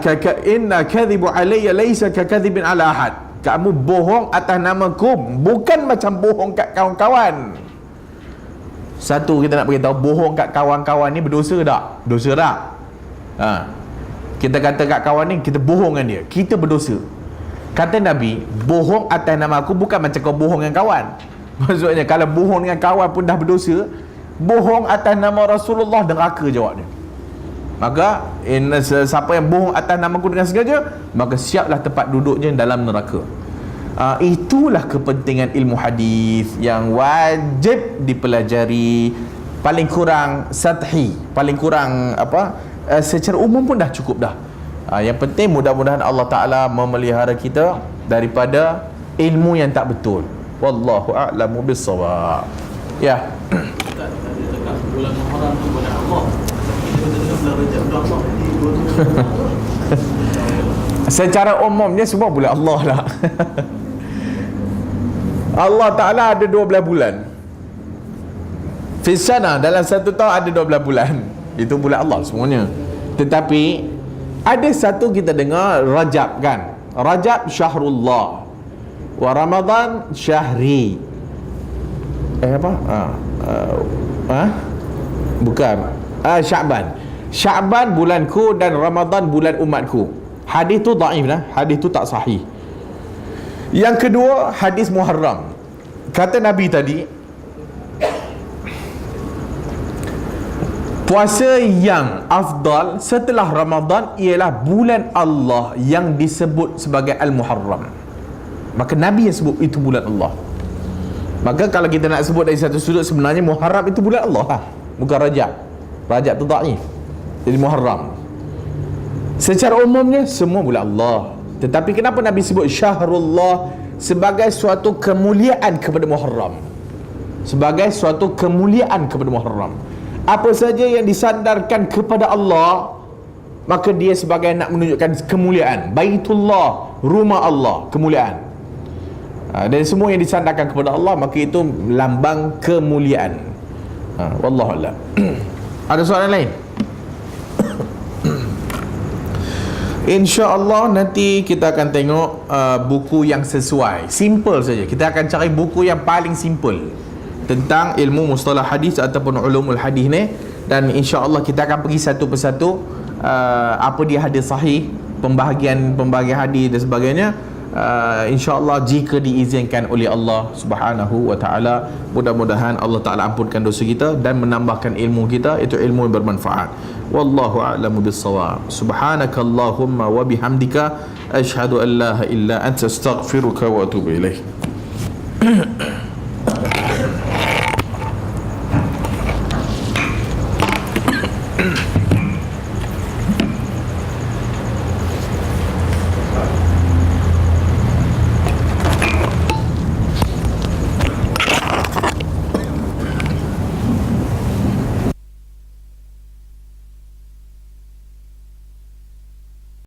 kadhibu alayya laysa kakadhibin ala ahad. Kamu bohong atas namaku bukan macam bohong kat kawan-kawan. Satu, kita nak beritahu, bohong kat kawan-kawan ni berdosa tak? Dosa tak? Kita kata kat kawan ni kita bohong dengan dia, kita berdosa. Kata Nabi, bohong atas nama aku bukan macam kau bohong dengan kawan. Maksudnya kalau bohong dengan kawan pun dah berdosa, bohong atas nama Rasulullah neraka jawabnya. Maka siapa yang bohong atas nama aku dengan sengaja, maka siaplah tempat duduknya dalam neraka. Itulah kepentingan ilmu hadis yang wajib dipelajari. Paling kurang sathi, paling kurang secara umum pun dah cukup dah. Yang penting mudah-mudahan Allah Ta'ala memelihara kita daripada ilmu yang tak betul. Wallahu a'lamu bis-shawab. Ya. Bulan Muharram tu bulan Allah. Secara umumnya semua bulan Allah lah. Allah Ta'ala ada 12 bulan. Fisana, dalam satu tahun ada 12 bulan. Itu bulan Allah semuanya. Tetapi ada satu kita dengar Rajab kan. Rajab syahrullah wa Ramadan syahri. Bukan. Sya'ban. Sya'ban bulanku dan Ramadan bulan umatku. Hadis tu dhaif lah. Hadis tu tak sahih. Yang kedua, hadis Muharram. Kata Nabi tadi, puasa yang afdal setelah Ramadan ialah bulan Allah yang disebut sebagai Al-Muharram. Maka Nabi yang sebut itu bulan Allah. Maka kalau kita nak sebut dari satu sudut, sebenarnya Muharram itu bulan Allah, bukan Rajab. Rajab tu dhaif. Jadi Muharram secara umumnya semua bulan Allah. Tetapi kenapa Nabi sebut Syahrullah sebagai suatu kemuliaan kepada Muharram? Sebagai suatu kemuliaan kepada Muharram. Apa saja yang disandarkan kepada Allah, maka dia sebagai nak menunjukkan kemuliaan. Baitullah, rumah Allah, kemuliaan. Dan semua yang disandarkan kepada Allah, maka itu lambang kemuliaan. Wallahu a'lam. Ada soalan lain? InsyaAllah nanti kita akan tengok buku yang sesuai. Simple saja. Kita akan cari buku yang paling simple tentang ilmu mustalah hadis ataupun ulumul hadis ni. Dan insyaAllah kita akan pergi satu persatu, apa dia hadis sahih, pembahagian hadis dan sebagainya. InsyaAllah jika diizinkan oleh Allah Subhanahu wa ta'ala, mudah-mudahan Allah Ta'ala ampunkan dosa kita dan menambahkan ilmu kita, itu ilmu yang bermanfaat. Wallahu a'lamu bis-shawab. Subhanakallahumma wa bihamdika asyhadu an la ilaha illa anta astaghfiruka wa atubu ilaik.